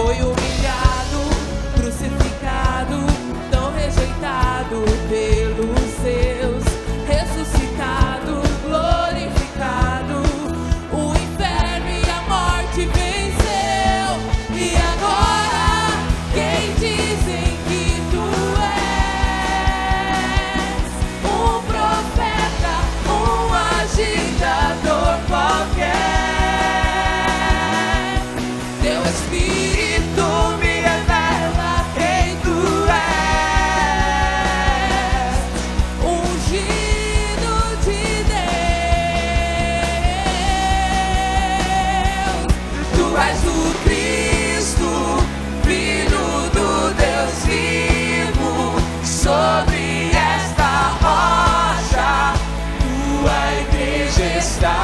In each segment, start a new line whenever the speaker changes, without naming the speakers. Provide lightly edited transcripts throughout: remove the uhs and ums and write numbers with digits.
Foi humilhado, crucificado, tão rejeitado pelos seus, ressuscitado, glorificado, o inferno e a morte venceu. E agora, quem dizem que tu és? Um profeta, um agitador qualquer. Teu Espírito me revela quem tu és, ungido de Deus. Tu és o Cristo, Filho do Deus vivo. Sobre esta rocha tua igreja está.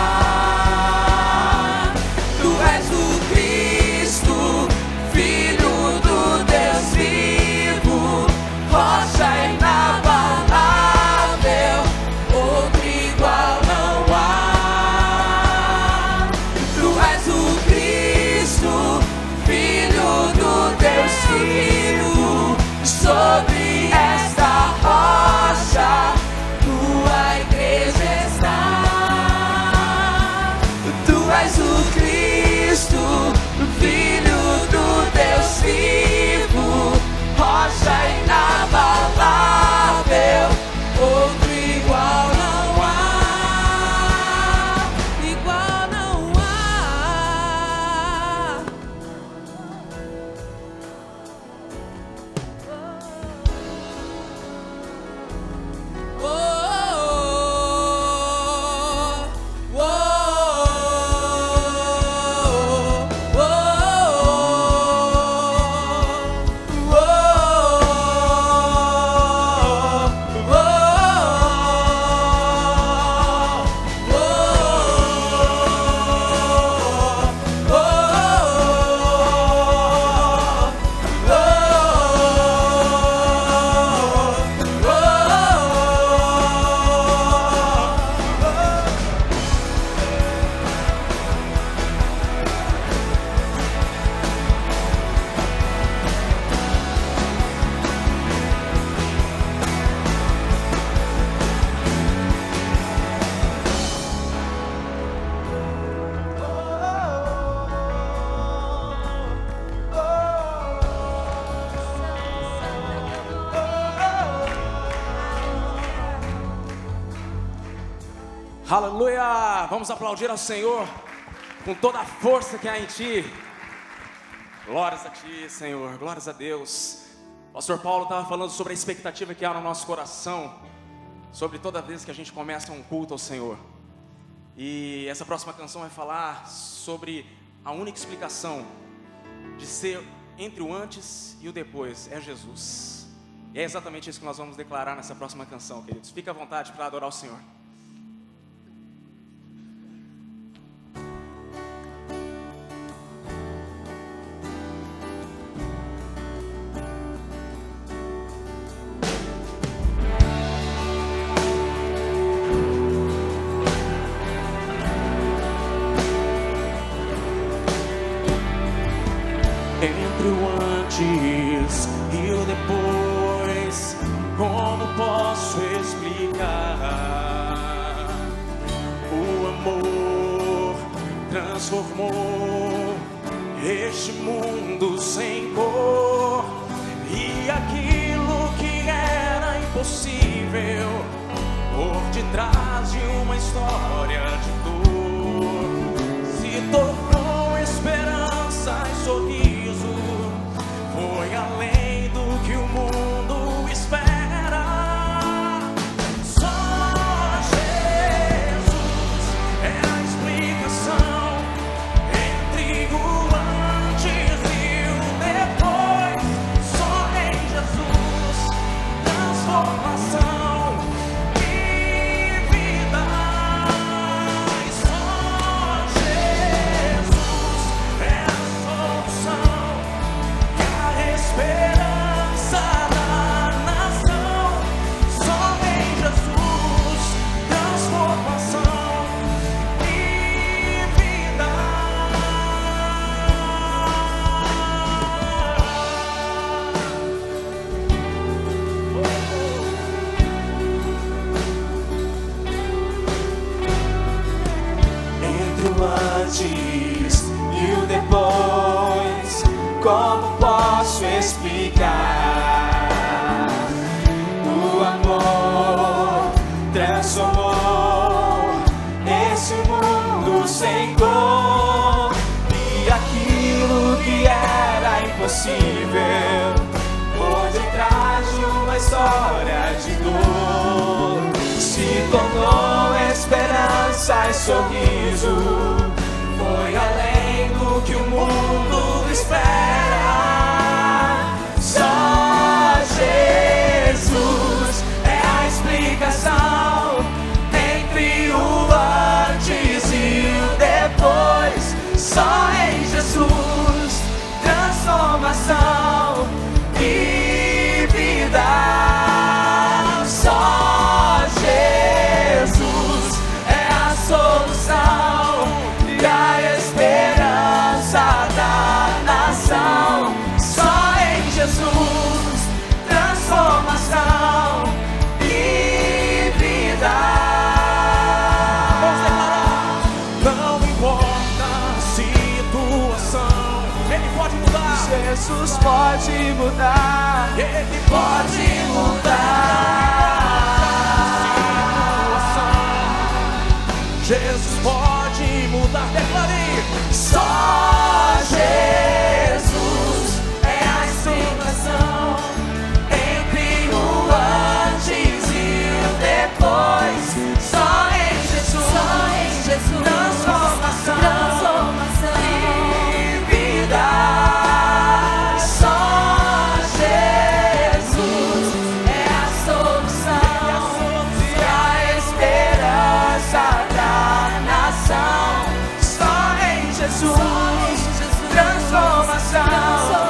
Sobre esta rocha tua igreja está. Tu és o Cristo, Filho do Deus vivo, rocha inabalável, outro igual não há, igual não há.
Aleluia! Vamos aplaudir ao Senhor com toda a força que há em Ti. Glórias a Ti, Senhor, glórias a Deus. O pastor Paulo estava falando sobre a expectativa que há no nosso coração, sobre toda vez que a gente começa um culto ao Senhor. E essa próxima canção vai falar sobre a única explicação de ser entre o antes e o depois, é Jesus. E é exatamente isso que nós vamos declarar nessa próxima canção, queridos. Fique à vontade para adorar o Senhor.
Entre o antes e o depois, como posso explicar? O amor transformou este mundo sem cor, e aquilo que era impossível, por detrás de uma história de dor, se tornou esperança e sorriso. Foi além do que o mundo espera. Só Jesus é a explicação entre o antes e o depois. Só em Jesus, transformação e vida. explicar. O amor transformou esse mundo sem cor, e aquilo que era impossível por detrás de uma história de dor se tornou esperança e sorriso. Foi além do que o mundo espera. Só Jesus é a explicação entre o antes e o depois. Só em Jesus, transformação e vida. Só Jesus é a solução e a esperança da nação. Só em Jesus, transformação e vida.
Vamos declarar. Não importa a situação, Ele pode mudar.
Jesus pode mudar.
Ele
Pode mudar.
Jesus pode mudar. Declare.
Só Jesus é a explicação entre o antes e o depois. Só em Jesus, transformação e vida. Só Jesus é a solução e a esperança da nação. Só em Jesus, transformação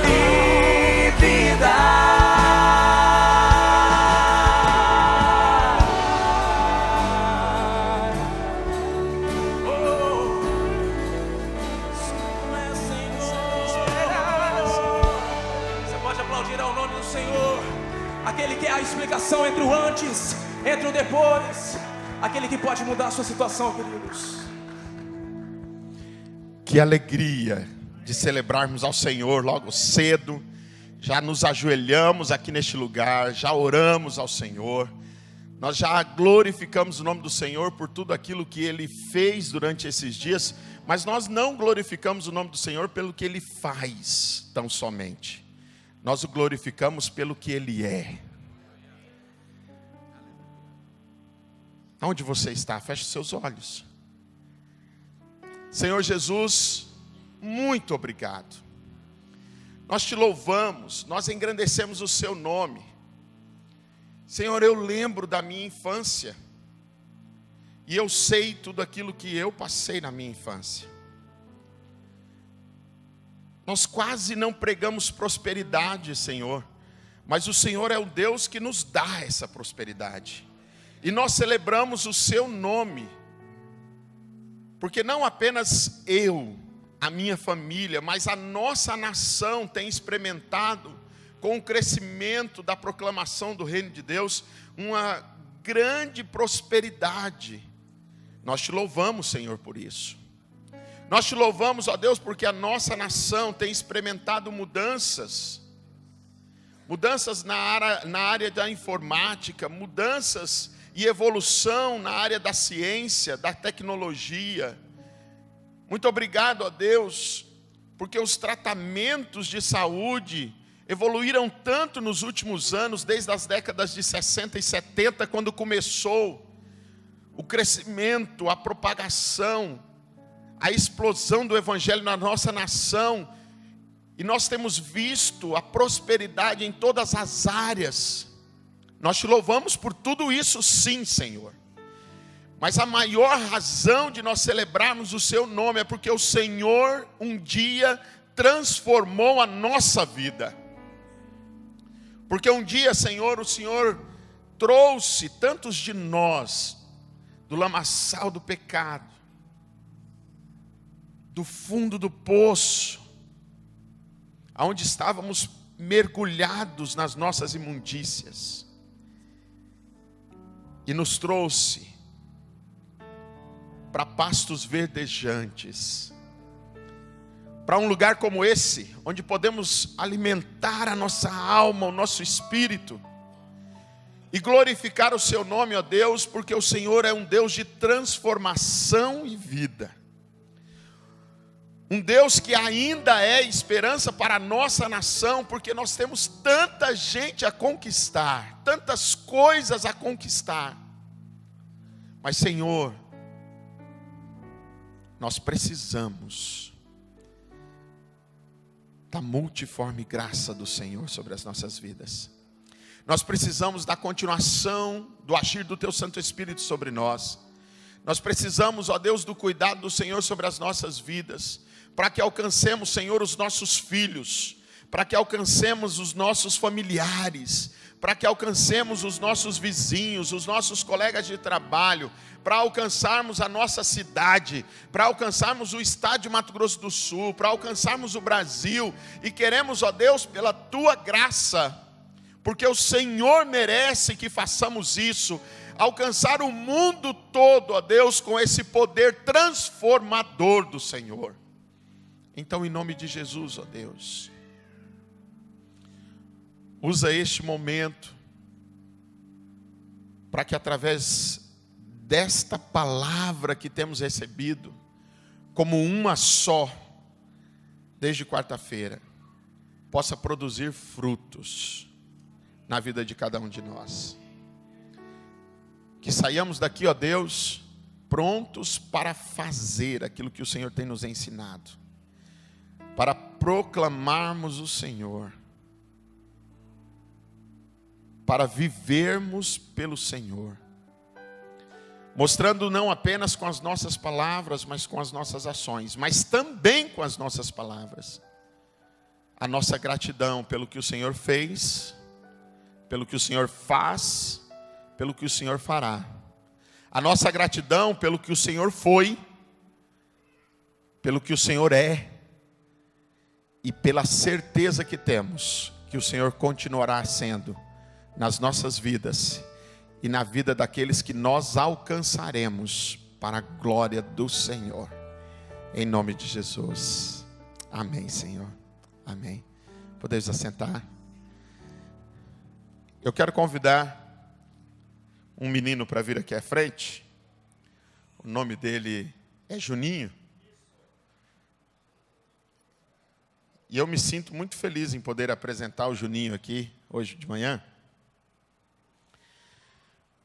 e vida.
Você pode aplaudir ao nome do Senhor, aquele que é a explicação entre o antes, entre o depois, aquele que pode mudar a sua situação, queridos.
Que alegria de celebrarmos ao Senhor logo cedo. Já nos ajoelhamos aqui neste lugar, já oramos ao Senhor. Nós já glorificamos o nome do Senhor por tudo aquilo que Ele fez durante esses dias. Mas nós não glorificamos o nome do Senhor pelo que Ele faz tão somente. Nós o glorificamos pelo que Ele é. Onde você está? Feche seus olhos. Senhor Jesus, muito obrigado. Nós te louvamos, nós engrandecemos o seu nome. Senhor, eu lembro da minha infância. E eu sei tudo aquilo que eu passei na minha infância. Nós quase não pregamos prosperidade, Senhor. Mas o Senhor é o Deus que nos dá essa prosperidade. E nós celebramos o seu nome. Porque não apenas eu, a minha família, mas a nossa nação tem experimentado, com o crescimento da proclamação do reino de Deus, uma grande prosperidade. Nós te louvamos, Senhor, por isso. Nós te louvamos, ó Deus, porque a nossa nação tem experimentado mudanças. Mudanças na área da informática, mudanças e evolução na área da ciência, da tecnologia. Muito obrigado, ó Deus, porque os tratamentos de saúde evoluíram tanto nos últimos anos, desde as décadas de 60 e 70, quando começou o crescimento, a propagação, a explosão do evangelho na nossa nação. E nós temos visto a prosperidade em todas as áreas. Nós te louvamos por tudo isso, sim, Senhor. Mas a maior razão de nós celebrarmos o seu nome é porque o Senhor um dia transformou a nossa vida. Porque um dia, Senhor, o Senhor trouxe tantos de nós do lamaçal do pecado, do fundo do poço, aonde estávamos mergulhados nas nossas imundícias, e nos trouxe para pastos verdejantes. para um lugar como esse, onde podemos alimentar a nossa alma, o nosso espírito, e glorificar o seu nome, ó Deus, porque o Senhor é um Deus de transformação e vida. Um Deus que ainda é esperança para a nossa nação, porque nós temos tanta gente a conquistar, tantas coisas a conquistar. Mas, Senhor, nós precisamos da multiforme graça do Senhor sobre as nossas vidas. Nós precisamos da continuação do agir do Teu Santo Espírito sobre nós. Nós precisamos, ó Deus, do cuidado do Senhor sobre as nossas vidas, para que alcancemos, Senhor, os nossos filhos, para que alcancemos os nossos familiares, para que alcancemos os nossos vizinhos, os nossos colegas de trabalho, para alcançarmos a nossa cidade, para alcançarmos o estado de Mato Grosso do Sul, para alcançarmos o Brasil. E queremos, ó Deus, pela Tua graça, porque o Senhor merece que façamos isso, alcançar o mundo todo, ó Deus, com esse poder transformador do Senhor. Então, em nome de Jesus, ó Deus, usa este momento para que através desta palavra que temos recebido, como uma só, desde quarta-feira, possa produzir frutos na vida de cada um de nós. Que saiamos daqui, ó Deus, prontos para fazer aquilo que o Senhor tem nos ensinado, para proclamarmos o Senhor, para vivermos pelo Senhor, mostrando não apenas com as nossas palavras, mas com as nossas ações, mas também com as nossas palavras, a nossa gratidão pelo que o Senhor fez, pelo que o Senhor faz, pelo que o Senhor fará. A nossa gratidão pelo que o Senhor foi, pelo que o Senhor é, e pela certeza que temos que o Senhor continuará sendo nas nossas vidas e na vida daqueles que nós alcançaremos para a glória do Senhor. Em nome de Jesus. Amém, Senhor. Amém. Podemos assentar. Eu quero convidar um menino para vir aqui à frente. O nome dele é Juninho. E eu me sinto muito feliz em poder apresentar o Juninho aqui hoje de manhã.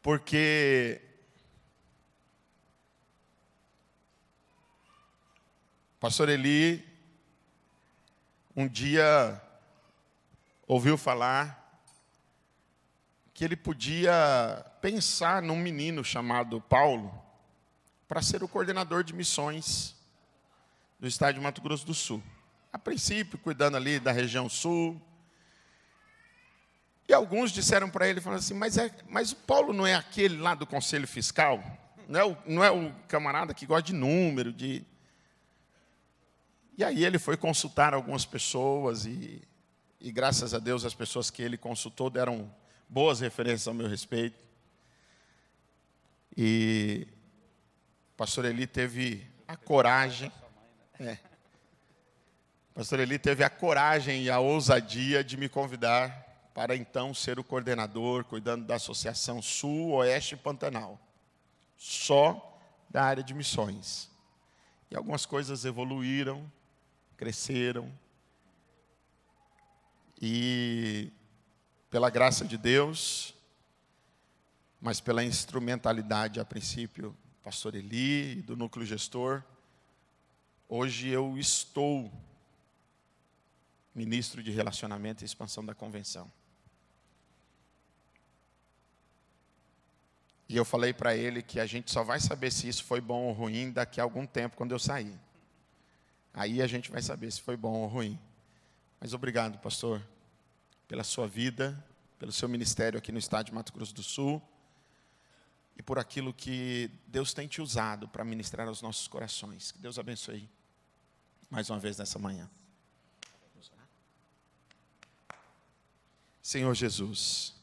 Porque pastor Eli um dia ouviu falar que ele podia pensar num menino chamado Paulo para ser o coordenador de missões do estado de Mato Grosso do Sul. A princípio, cuidando ali da região sul. E alguns disseram para ele, falaram assim, mas o Paulo não é aquele lá do Conselho Fiscal? Não é o camarada que gosta de número, de... E aí ele foi consultar algumas pessoas e graças a Deus as pessoas que ele consultou deram boas referências ao meu respeito. E o pastor Eli teve a coragem... Pastor Eli teve a coragem e a ousadia de me convidar para então ser o coordenador, cuidando da Associação Sul, Oeste e Pantanal. Só da área de missões. E algumas coisas evoluíram, cresceram. E pela graça de Deus, mas pela instrumentalidade a princípio, pastor Eli, do núcleo gestor, hoje eu estou ministro de Relacionamento e Expansão da Convenção. E eu falei para ele que a gente só vai saber se isso foi bom ou ruim daqui a algum tempo, quando eu sair. Aí a gente vai saber se foi bom ou ruim. Mas obrigado, pastor, pela sua vida, pelo seu ministério aqui no estado de Mato Grosso do Sul e por aquilo que Deus tem te usado para ministrar aos nossos corações. Que Deus abençoe mais uma vez nessa manhã. Senhor Jesus,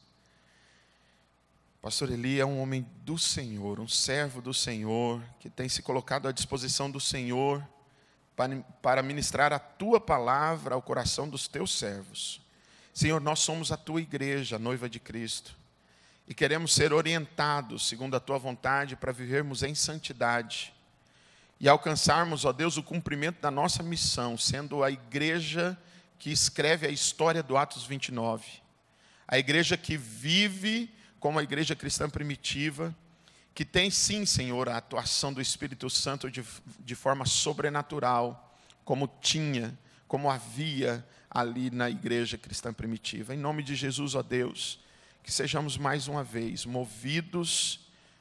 pastor Eli é um homem do Senhor, um servo do Senhor, que tem se colocado à disposição do Senhor para ministrar a tua palavra ao coração dos teus servos. Senhor, nós somos a tua igreja, a noiva de Cristo, e queremos ser orientados segundo a tua vontade para vivermos em santidade e alcançarmos, ó Deus, o cumprimento da nossa missão, sendo a igreja que escreve a história do Atos 29, a igreja que vive como a igreja cristã primitiva, que tem sim, Senhor, a atuação do Espírito Santo de forma sobrenatural, como havia ali na igreja cristã primitiva. Em nome de Jesus, ó Deus, que sejamos mais uma vez movidos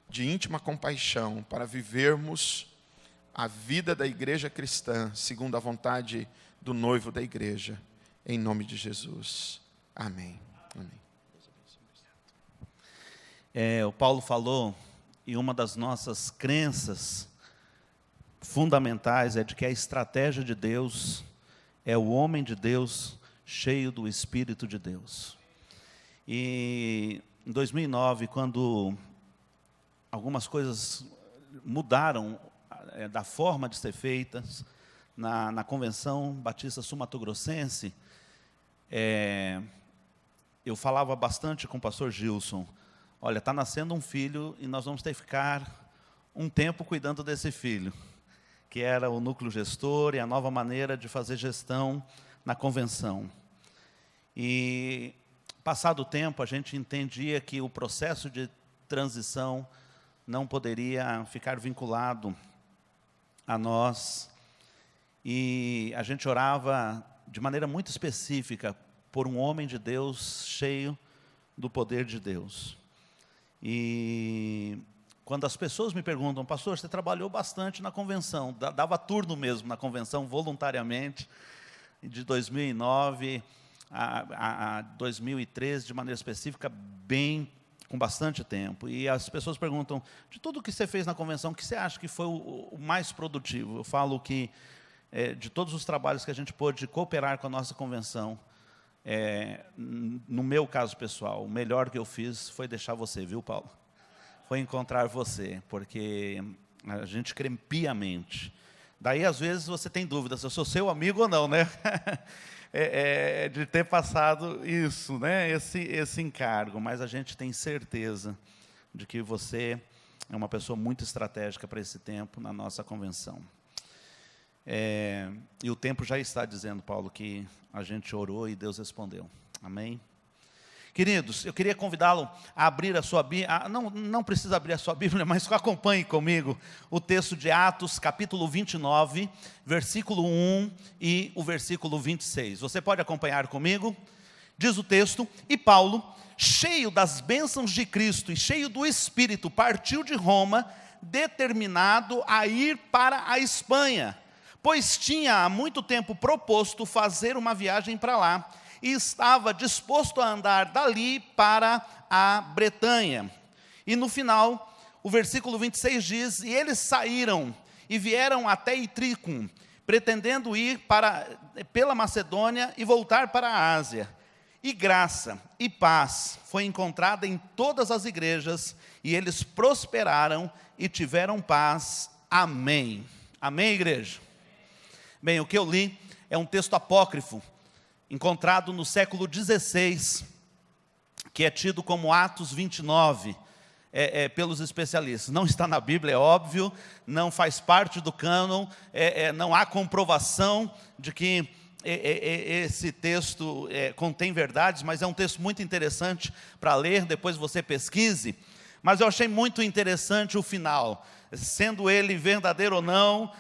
de íntima compaixão para vivermos a vida da igreja cristã segundo a vontade do noivo da igreja. Em nome de Jesus. Amém. Amém.
O Paulo falou, e uma das nossas crenças fundamentais é de que a estratégia de Deus é o homem de Deus cheio do Espírito de Deus. E em 2009, quando algumas coisas mudaram da forma de ser feitas, na Convenção Batista Sul-Mato-Grossense, eu falava bastante com o pastor Gilson, olha, está nascendo um filho e nós vamos ter que ficar um tempo cuidando desse filho, que era o núcleo gestor e a nova maneira de fazer gestão na convenção. E, passado o tempo, a gente entendia que o processo de transição não poderia ficar vinculado a nós. E a gente orava de maneira muito específica por um homem de Deus cheio do poder de Deus. E quando as pessoas me perguntam, pastor, você trabalhou bastante na convenção, dava turno mesmo na convenção voluntariamente, de 2009 a 2013, de maneira específica, com bastante tempo. E as pessoas perguntam, de tudo que você fez na convenção, o que você acha que foi o mais produtivo? Eu falo que, de todos os trabalhos que a gente pôde cooperar com a nossa convenção, no meu caso pessoal, o melhor que eu fiz foi deixar você, viu, Paulo? Foi encontrar você, porque a gente crê piamente. Daí, às vezes, você tem dúvida se eu sou seu amigo ou não, né? De ter passado isso, né? Esse encargo, mas a gente tem certeza de que você é uma pessoa muito estratégica para esse tempo na nossa convenção. E o tempo já está dizendo, Paulo, que a gente orou e Deus respondeu. Amém? Queridos, eu queria convidá-lo a abrir a sua Bíblia, não precisa abrir a sua Bíblia, mas acompanhe comigo o texto de Atos, capítulo 29, versículo 1 e o versículo 26. Você pode acompanhar comigo? Diz o texto, e Paulo, cheio das bênçãos de Cristo e cheio do Espírito, partiu de Roma, determinado a ir para a Espanha, pois tinha há muito tempo proposto fazer uma viagem para lá, e estava disposto a andar dali para a Bretanha. E no final, o versículo 26 diz, e eles saíram e vieram até Itricum, pretendendo ir pela Macedônia e voltar para a Ásia. E graça e paz foi encontrada em todas as igrejas, e eles prosperaram e tiveram paz. Amém. Amém, igreja? Bem, o que eu li é um texto apócrifo, encontrado no século XVI, que é tido como Atos 29, pelos especialistas. Não está na Bíblia, é óbvio, não faz parte do cânon, não há comprovação de que esse texto contém verdades, mas é um texto muito interessante para ler, depois você pesquise. Mas eu achei muito interessante o final, sendo ele verdadeiro ou não,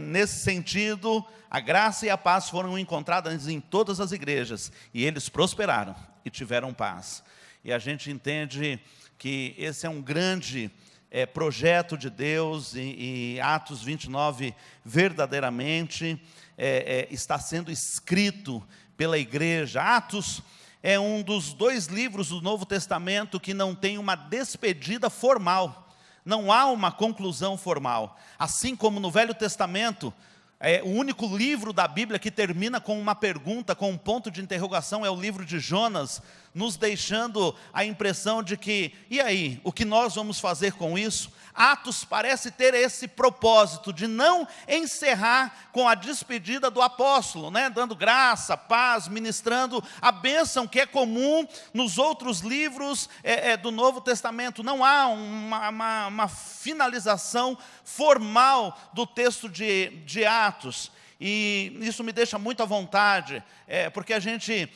nesse sentido, a graça e a paz foram encontradas em todas as igrejas, e eles prosperaram e tiveram paz. E a gente entende que esse é um grande projeto de Deus, e Atos 29 verdadeiramente está sendo escrito pela igreja. Atos é um dos 2 livros do Novo Testamento que não tem uma despedida formal, não há uma conclusão formal. Assim como no Velho Testamento, o único livro da Bíblia que termina com uma pergunta, com um ponto de interrogação, é o livro de Jonas, nos deixando a impressão de que, e aí, o que nós vamos fazer com isso? Atos parece ter esse propósito de não encerrar com a despedida do apóstolo, né? Dando graça, paz, ministrando a bênção que é comum nos outros livros do Novo Testamento. Não há uma finalização formal do texto de Atos. E isso me deixa muito à vontade, porque a gente,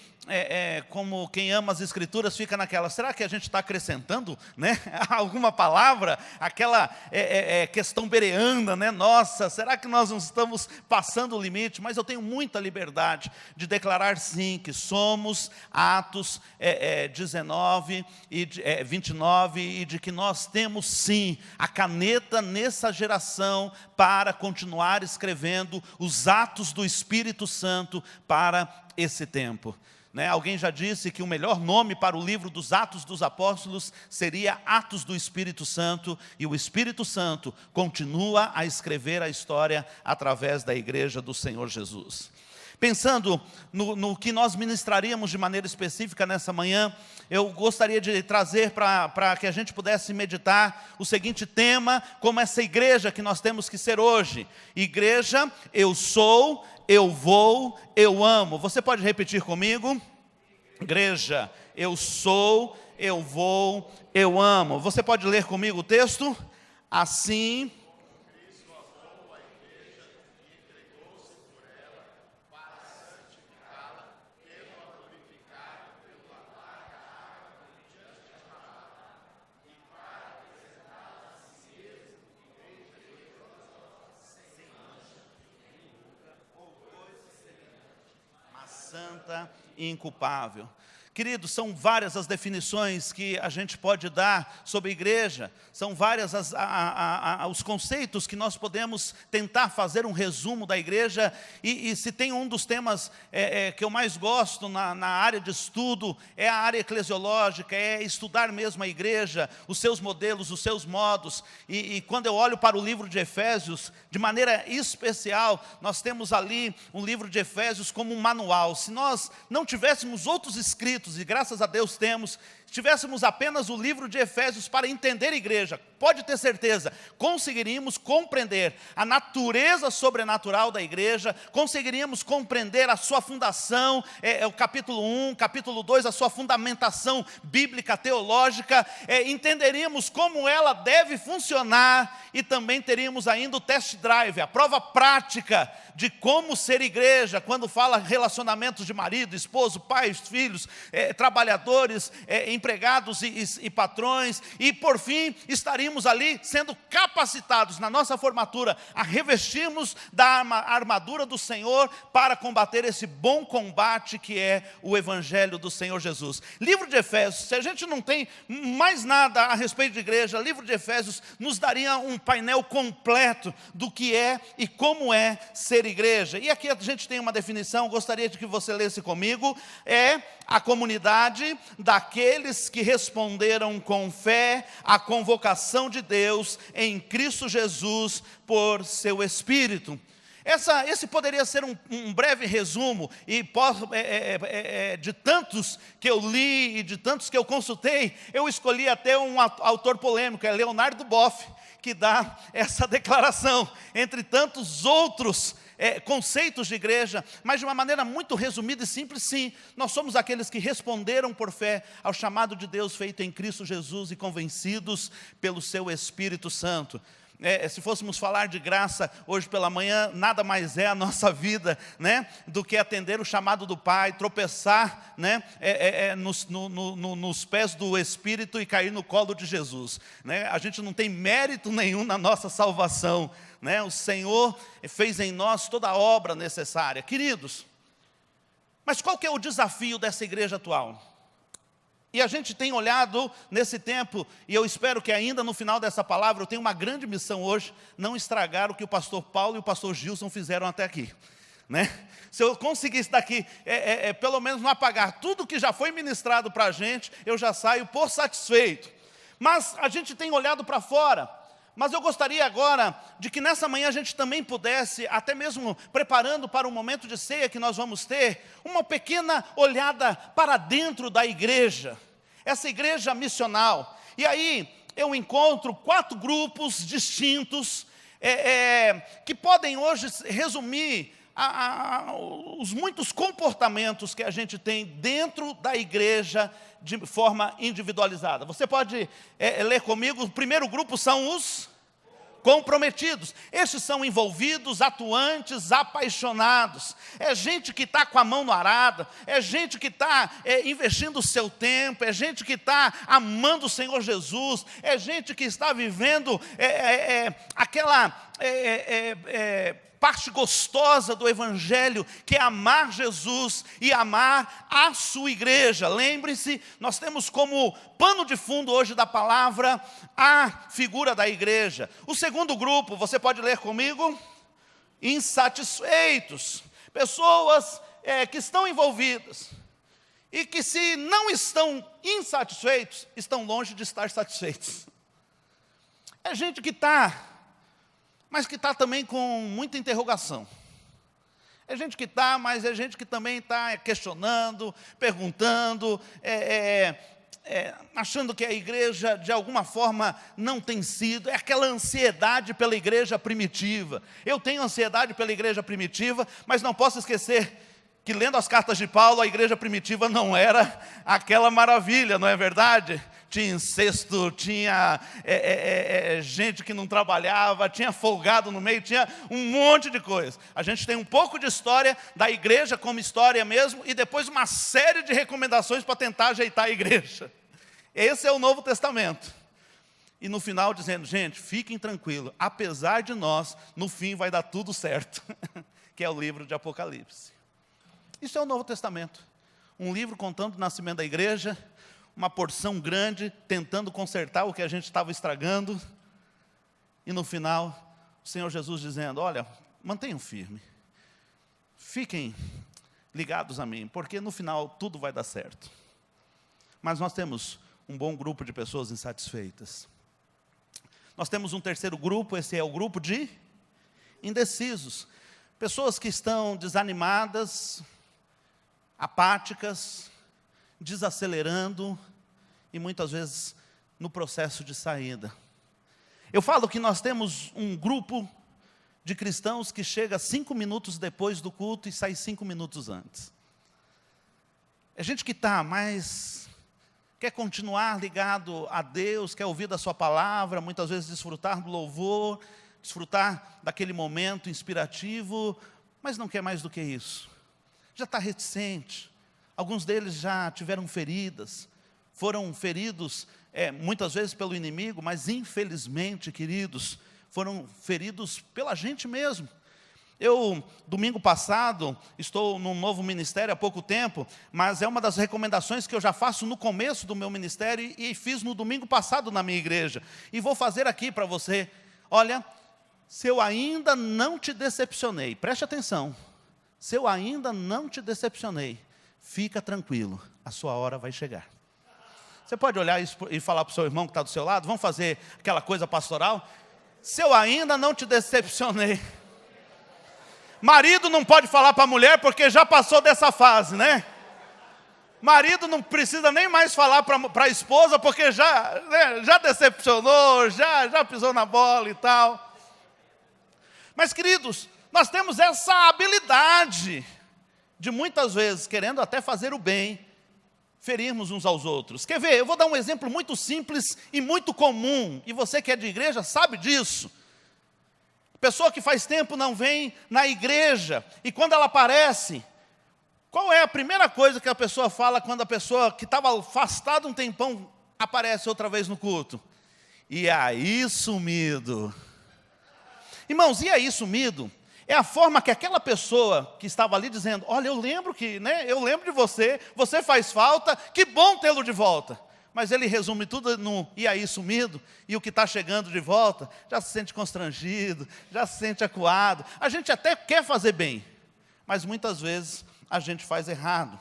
como quem ama as Escrituras, fica naquela, será que a gente está acrescentando, né, alguma palavra? Aquela questão bereana, né? Nossa, será que nós não estamos passando o limite? Mas eu tenho muita liberdade de declarar sim, que somos Atos 19 e 29, e de que nós temos sim a caneta nessa geração para continuar escrevendo os atos do Espírito Santo para esse tempo. Né? Alguém já disse que o melhor nome para o livro dos Atos dos Apóstolos seria Atos do Espírito Santo, e o Espírito Santo continua a escrever a história através da igreja do Senhor Jesus. Pensando no que nós ministraríamos de maneira específica nessa manhã, eu gostaria de trazer para que a gente pudesse meditar o seguinte tema, como essa igreja que nós temos que ser hoje. Igreja, eu sou, eu vou, eu amo. Você pode repetir comigo? Igreja, eu sou, eu vou, eu amo. Você pode ler comigo o texto? Assim... santa e inculpável. Queridos, são várias as definições que a gente pode dar sobre a igreja, são várias os conceitos que nós podemos tentar fazer um resumo da igreja, e se tem um dos temas que eu mais gosto na área de estudo, é a área eclesiológica, é estudar mesmo a igreja, os seus modelos, os seus modos, e quando eu olho para o livro de Efésios, de maneira especial, nós temos ali um livro de Efésios como um manual. Se nós não tivéssemos outros escritos, e graças a Deus temos, se tivéssemos apenas o livro de Efésios para entender a igreja, pode ter certeza, conseguiríamos compreender a natureza sobrenatural da igreja, conseguiríamos compreender a sua fundação, o capítulo 1, capítulo 2, a sua fundamentação bíblica, teológica, entenderíamos como ela deve funcionar, e também teríamos ainda o test drive, a prova prática de como ser igreja, quando fala relacionamentos de marido, esposo, pais, filhos, trabalhadores, empregados e patrões, e por fim estaríamos ali sendo capacitados na nossa formatura a revestirmos da armadura do Senhor para combater esse bom combate que é o Evangelho do Senhor Jesus. Livro de Efésios, se a gente não tem mais nada a respeito de igreja, livro de Efésios nos daria um painel completo do que é e como é ser igreja. E aqui a gente tem uma definição, gostaria de que você lesse comigo, é a comunidade daqueles que responderam com fé à convocação de Deus em Cristo Jesus por seu Espírito. Esse poderia ser um breve resumo, e de tantos que eu li e de tantos que eu consultei, eu escolhi até um autor polêmico, é Leonardo Boff, que dá essa declaração, entre tantos outros conceitos de igreja, mas de uma maneira muito resumida e simples. Sim, nós somos aqueles que responderam por fé ao chamado de Deus feito em Cristo Jesus e convencidos pelo seu Espírito Santo. Se fôssemos falar de graça hoje pela manhã, nada mais é a nossa vida, né, do que atender o chamado do Pai, tropeçar, né, nos pés do Espírito e cair no colo de Jesus, né? A gente não tem mérito nenhum na nossa salvação, né? O Senhor fez em nós toda a obra necessária. Queridos, mas qual que é o desafio dessa igreja atual? E a gente tem olhado nesse tempo, e eu espero que ainda no final dessa palavra, eu tenho uma grande missão hoje, não estragar o que o pastor Paulo e o pastor Gilson fizeram até aqui, né? Se eu conseguisse daqui, pelo menos não apagar tudo que já foi ministrado para a gente, eu já saio por satisfeito. Mas a gente tem olhado para fora. Mas eu gostaria agora de que nessa manhã a gente também pudesse, até mesmo preparando para o momento de ceia que nós vamos ter, uma pequena olhada para dentro da igreja, essa igreja missional. E aí, eu encontro 4 grupos distintos, que podem hoje resumir os muitos comportamentos que a gente tem dentro da igreja de forma individualizada. Você pode ler comigo. O primeiro grupo são os comprometidos. Estes são envolvidos, atuantes, apaixonados. É gente que está com a mão no arado, é gente que está investindo o seu tempo, é gente que está amando o Senhor Jesus, é gente que está vivendo aquela parte gostosa do Evangelho, que é amar Jesus e amar a sua igreja. Lembre-se, nós temos como pano de fundo hoje da palavra a figura da igreja. O segundo grupo, você pode ler comigo? Insatisfeitos. Pessoas que estão envolvidas e que, se não estão insatisfeitos, estão longe de estar satisfeitos. É gente que está, mas que está também com muita interrogação. É gente que está, mas é gente que também está questionando, perguntando, achando que a igreja de alguma forma não tem sido. É aquela ansiedade pela igreja primitiva. Eu tenho ansiedade pela igreja primitiva, mas não posso esquecer que, lendo as cartas de Paulo, a igreja primitiva não era aquela maravilha, não é verdade? Tinha incesto, tinha gente que não trabalhava, tinha folgado no meio, tinha um monte de coisa. A gente tem um pouco de história da igreja como história mesmo, e depois uma série de recomendações para tentar ajeitar a igreja. Esse é o Novo Testamento. E no final dizendo, gente, fiquem tranquilos, apesar de nós, no fim vai dar tudo certo, que é o livro de Apocalipse. Isso é o Novo Testamento. Um livro contando o nascimento da igreja, uma porção grande, tentando consertar o que a gente estava estragando, e no final, o Senhor Jesus dizendo, olha, mantenham firme, fiquem ligados a mim, porque no final tudo vai dar certo. Mas nós temos um bom grupo de pessoas insatisfeitas. Nós temos um terceiro grupo, esse é o grupo de indecisos. Pessoas que estão desanimadas, apáticas, desacelerando e muitas vezes no processo de saída. Eu falo que nós temos um grupo de cristãos que chega 5 minutos depois do culto e sai 5 minutos antes. É gente que está, mas quer continuar ligado a Deus, quer ouvir da sua palavra, muitas vezes desfrutar do louvor, desfrutar daquele momento inspirativo, mas não quer mais do que isso. Já está reticente. Alguns deles já tiveram feridas, foram feridos muitas vezes pelo inimigo, mas infelizmente, queridos, foram feridos pela gente mesmo. Eu, domingo passado, estou num novo ministério há pouco tempo, mas é uma das recomendações que eu já faço no começo do meu ministério e fiz no domingo passado na minha igreja. E vou fazer aqui para você. Olha, se eu ainda não te decepcionei, preste atenção, se eu ainda não te decepcionei, fica tranquilo, a sua hora vai chegar. Você pode olhar isso e falar para o seu irmão que está do seu lado, vamos fazer aquela coisa pastoral? Se eu ainda não te decepcionei. Marido não pode falar para a mulher porque já passou dessa fase, né? Marido não precisa nem mais falar para a esposa porque já decepcionou, já pisou na bola e tal. Mas, queridos, nós temos essa habilidade de muitas vezes, querendo até fazer o bem, ferirmos uns aos outros. Quer ver? Eu vou dar um exemplo muito simples e muito comum, e você que é de igreja sabe disso. Pessoa que faz tempo não vem na igreja, e quando ela aparece, qual é a primeira coisa que a pessoa fala quando a pessoa que estava afastada um tempão aparece outra vez no culto? E aí, sumido. Irmãos, e aí, sumido? É a forma que aquela pessoa que estava ali dizendo, olha, eu lembro de você, você faz falta, que bom tê-lo de volta. Mas ele resume tudo no e aí sumido, e o que está chegando de volta, já se sente constrangido, já se sente acuado. A gente até quer fazer bem, mas muitas vezes a gente faz errado.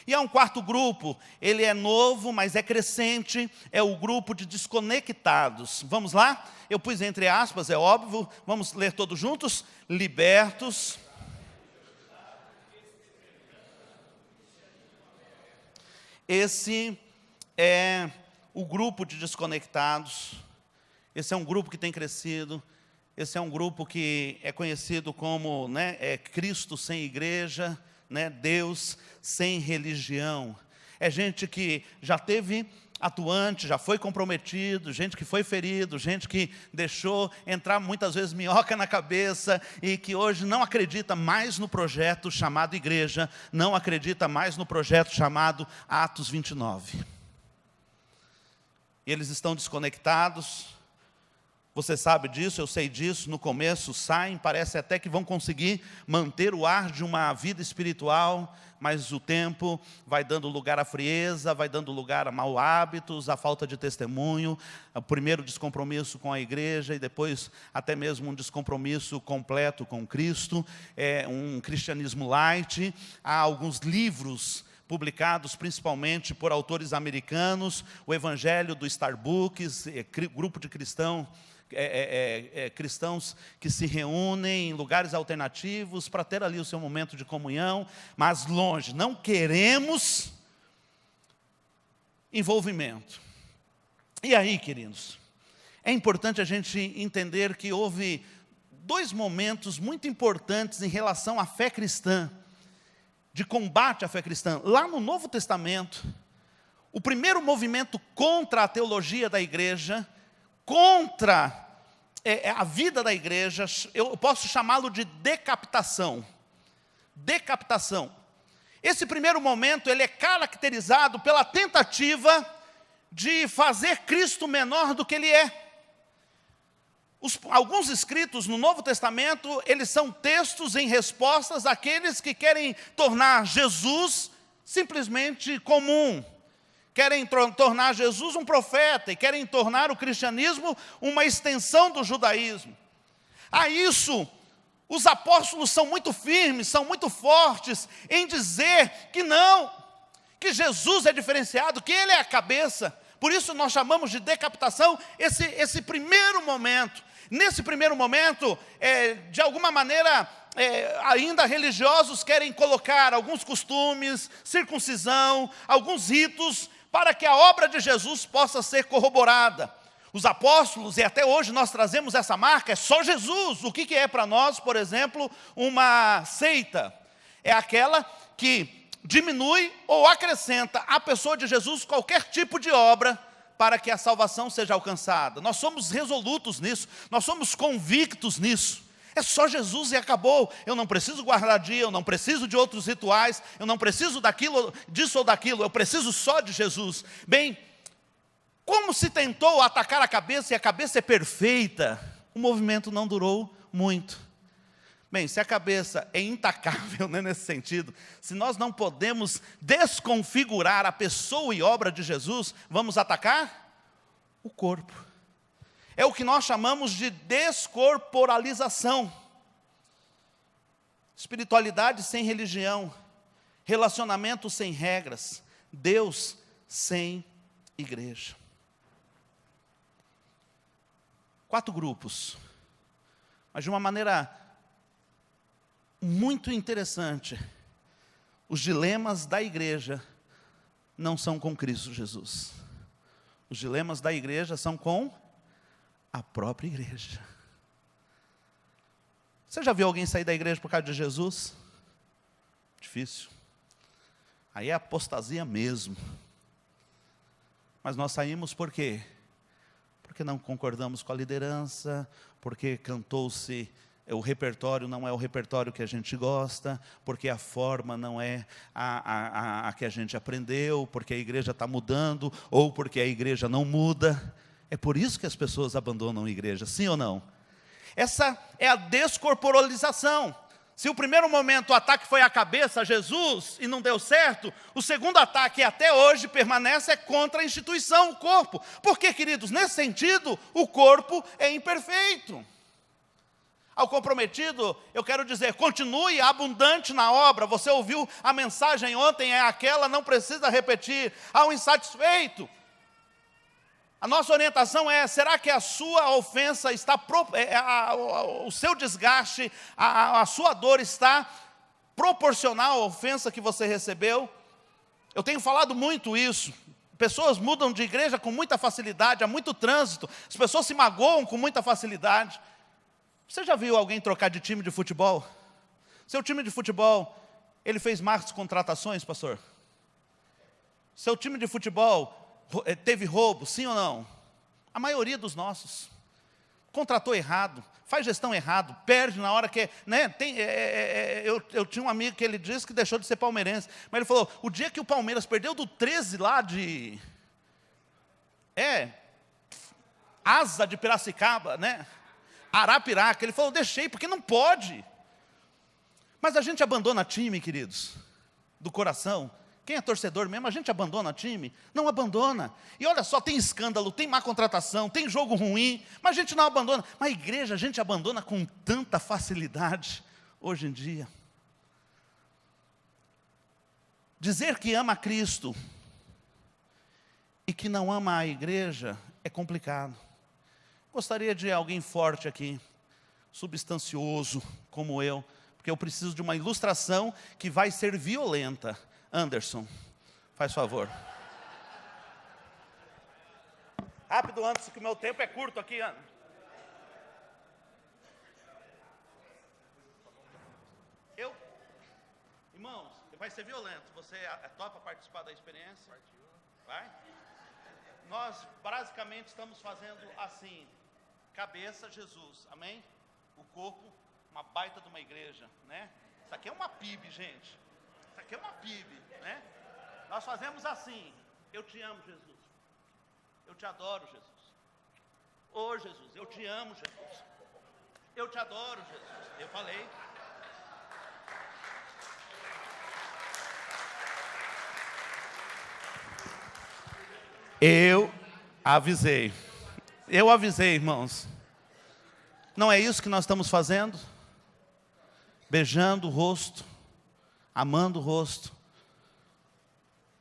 E há um quarto grupo, ele é novo, mas é crescente, é o grupo de desconectados. Vamos lá? Eu pus entre aspas, é óbvio, vamos ler todos juntos. Libertos. Esse é o grupo de desconectados. Esse é um grupo que tem crescido. Esse é um grupo que é conhecido como, Cristo sem igreja, Deus sem religião. É gente que já teve atuante, já foi comprometido, gente que foi ferido, gente que deixou entrar muitas vezes minhoca na cabeça e que hoje não acredita mais no projeto chamado igreja, não acredita mais no projeto chamado Atos 29. E eles estão desconectados. Você sabe disso, eu sei disso. No começo saem, parece até que vão conseguir manter o ar de uma vida espiritual, mas o tempo vai dando lugar à frieza, vai dando lugar a maus hábitos, a falta de testemunho, o primeiro descompromisso com a igreja e depois até mesmo um descompromisso completo com Cristo, um cristianismo light. Há alguns livros publicados principalmente por autores americanos, o Evangelho do Starbucks, grupo de cristãos que se reúnem em lugares alternativos para ter ali o seu momento de comunhão, mas longe, não queremos envolvimento. E aí, queridos, é importante a gente entender que houve dois momentos muito importantes em relação à fé cristã, de combate à fé cristã. Lá no Novo Testamento, o primeiro movimento contra a teologia da igreja, contra a vida da igreja, eu posso chamá-lo de decapitação. Decapitação. Esse primeiro momento, ele é caracterizado pela tentativa de fazer Cristo menor do que Ele é. Alguns escritos no Novo Testamento, eles são textos em respostas àqueles que querem tornar Jesus simplesmente comum. Querem tornar Jesus um profeta e querem tornar o cristianismo uma extensão do judaísmo. A isso, os apóstolos são muito firmes, são muito fortes em dizer que não, que Jesus é diferenciado, que Ele é a cabeça. Por isso nós chamamos de decapitação esse primeiro momento. Nesse primeiro momento, de alguma maneira, ainda religiosos querem colocar alguns costumes, circuncisão, alguns ritos, para que a obra de Jesus possa ser corroborada. Os apóstolos, e até hoje nós trazemos essa marca, é só Jesus. O que é para nós, por exemplo, uma seita? É aquela que diminui ou acrescenta à pessoa de Jesus qualquer tipo de obra para que a salvação seja alcançada. Nós somos resolutos nisso, nós somos convictos nisso. É só Jesus e acabou. Eu não preciso guardar dia, eu não preciso de outros rituais, eu não preciso disso ou daquilo, eu preciso só de Jesus. Bem, como se tentou atacar a cabeça e a cabeça é perfeita, o movimento não durou muito. Bem, se a cabeça é intacável, nesse sentido, se nós não podemos desconfigurar a pessoa e obra de Jesus, vamos atacar o corpo. É o que nós chamamos de descorporalização. Espiritualidade sem religião, relacionamento sem regras, Deus sem igreja. 4 grupos, mas de uma maneira muito interessante. Os dilemas da igreja não são com Cristo Jesus. Os dilemas da igreja são com a própria igreja. Você já viu alguém sair da igreja por causa de Jesus? Difícil. Aí é apostasia mesmo. Mas nós saímos por quê? Porque não concordamos com a liderança, porque cantou-se, o repertório não é o repertório que a gente gosta, porque a forma não é a que a gente aprendeu, porque a igreja está mudando, ou porque a igreja não muda. É por isso que as pessoas abandonam a igreja, sim ou não? Essa é a descorporalização. Se o primeiro momento o ataque foi à cabeça, a Jesus, e não deu certo, o segundo ataque até hoje permanece é contra a instituição, o corpo. Porque, queridos, nesse sentido, o corpo é imperfeito. Ao comprometido, eu quero dizer, continue abundante na obra. Você ouviu a mensagem ontem, é aquela, não precisa repetir. Ao insatisfeito, a nossa orientação é, será que a sua ofensa está, o seu desgaste, a sua dor está proporcional à ofensa que você recebeu? Eu tenho falado muito isso. Pessoas mudam de igreja com muita facilidade, há muito trânsito, as pessoas se magoam com muita facilidade. Você já viu alguém trocar de time de futebol? Seu time de futebol, ele fez más contratações, pastor? Seu time de futebol teve roubo, sim ou não? A maioria dos nossos. Contratou errado, faz gestão errado, perde na hora que... Né, eu tinha um amigo que ele disse que deixou de ser palmeirense, mas ele falou, o dia que o Palmeiras perdeu do 13 lá de... Asa de Piracicaba, né? Arapiraca, ele falou, deixei, porque não pode. Mas a gente abandona time, queridos, do coração. Quem é torcedor mesmo, a gente abandona time? Não abandona. E olha só, tem escândalo, tem má contratação, tem jogo ruim, mas a gente não abandona. Mas a igreja a gente abandona com tanta facilidade hoje em dia. Dizer que ama Cristo e que não ama a igreja é complicado. Gostaria de alguém forte aqui, substancioso como eu, porque eu preciso de uma ilustração que vai ser violenta. Anderson, faz favor. Rápido, Anderson, que o meu tempo é curto aqui, Anderson. Irmãos, vai ser violento. Você topa participar da experiência? Vai? Nós basicamente estamos fazendo assim: cabeça, Jesus, amém? O corpo, uma baita de uma igreja, né? Isso aqui é uma PIB, gente. Isso aqui é uma PIB, né? Nós fazemos assim: eu te amo, Jesus. Eu te adoro, Jesus. Oh, Jesus, eu te amo, Jesus. Eu te adoro, Jesus. Eu falei. Eu avisei, irmãos. Não é isso que nós estamos fazendo? Beijando o rosto, amando o rosto,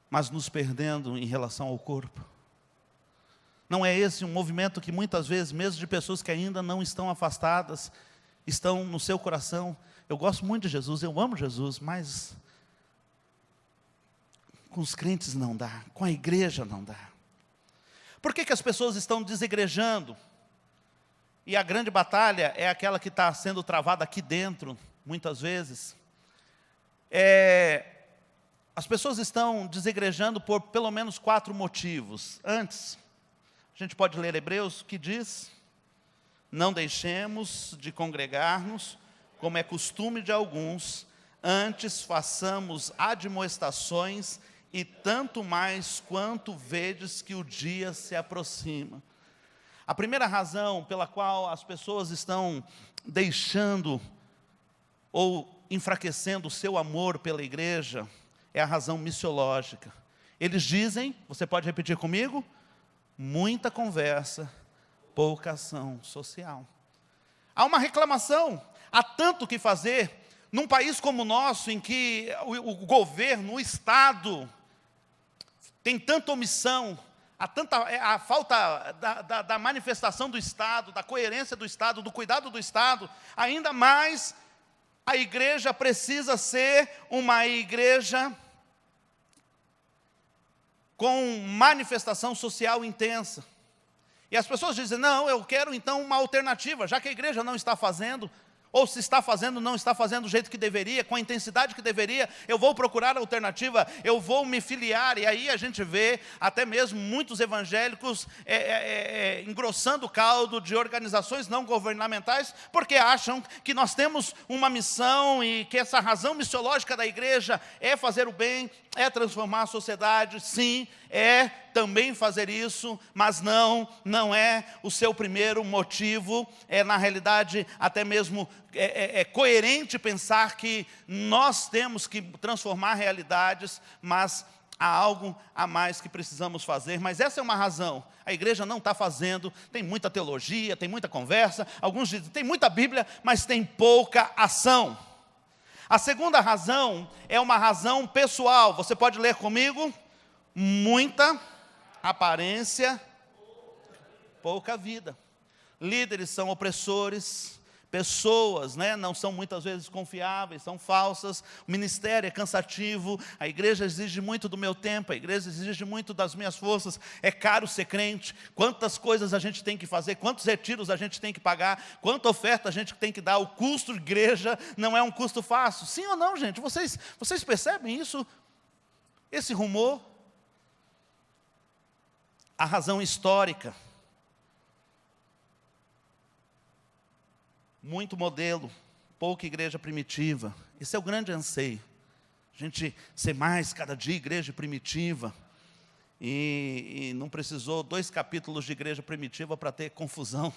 mas nos perdendo em relação ao corpo. Não é esse um movimento que muitas vezes, mesmo de pessoas que ainda não estão afastadas, estão no seu coração? Eu gosto muito de Jesus, eu amo Jesus, mas com os crentes não dá, com a igreja não dá. Por que as pessoas estão desigrejando? E a grande batalha é aquela que está sendo travada aqui dentro, muitas vezes. As pessoas estão desigrejando por pelo menos 4 motivos. Antes, a gente pode ler Hebreus, que diz: não deixemos de congregar-nos, como é costume de alguns, antes façamos admoestações, e tanto mais quanto vedes que o dia se aproxima. A primeira razão pela qual as pessoas estão deixando ou enfraquecendo o seu amor pela igreja é a razão missiológica. Eles dizem, você pode repetir comigo? Muita conversa, pouca ação social. Há uma reclamação, há tanto que fazer, num país como o nosso, em que o governo, o Estado, tem tanta omissão, a falta da manifestação do Estado, da coerência do Estado, do cuidado do Estado. Ainda mais, a igreja precisa ser uma igreja com manifestação social intensa. E as pessoas dizem: não, eu quero então uma alternativa, já que a igreja não está fazendo, ou se está fazendo, não está fazendo do jeito que deveria, com a intensidade que deveria, eu vou procurar alternativa, eu vou me filiar. E aí a gente vê até mesmo muitos evangélicos engrossando o caldo de organizações não governamentais, porque acham que nós temos uma missão e que essa razão missiológica da igreja é fazer o bem, é transformar a sociedade. Sim, é também fazer isso, mas não é o seu primeiro motivo. Na realidade, até mesmo é coerente pensar que nós temos que transformar realidades, mas há algo a mais que precisamos fazer. Mas essa é uma razão. A igreja não está fazendo, tem muita teologia, tem muita conversa, alguns dizem, tem muita Bíblia, mas tem pouca ação. A segunda razão é uma razão pessoal. Você pode ler comigo? Muita aparência, pouca vida. Líderes são opressores, pessoas, né, não são muitas vezes confiáveis, são falsas, o ministério é cansativo, a igreja exige muito do meu tempo, a igreja exige muito das minhas forças, é caro ser crente, quantas coisas a gente tem que fazer, quantos retiros a gente tem que pagar, quanta oferta a gente tem que dar, o custo de igreja não é um custo fácil, sim ou não, gente? Vocês percebem isso? Esse rumor? A razão histórica, muito modelo, pouca igreja primitiva. Esse é o grande anseio. A gente ser mais cada dia igreja primitiva. E não precisou 2 capítulos de igreja primitiva para ter confusão.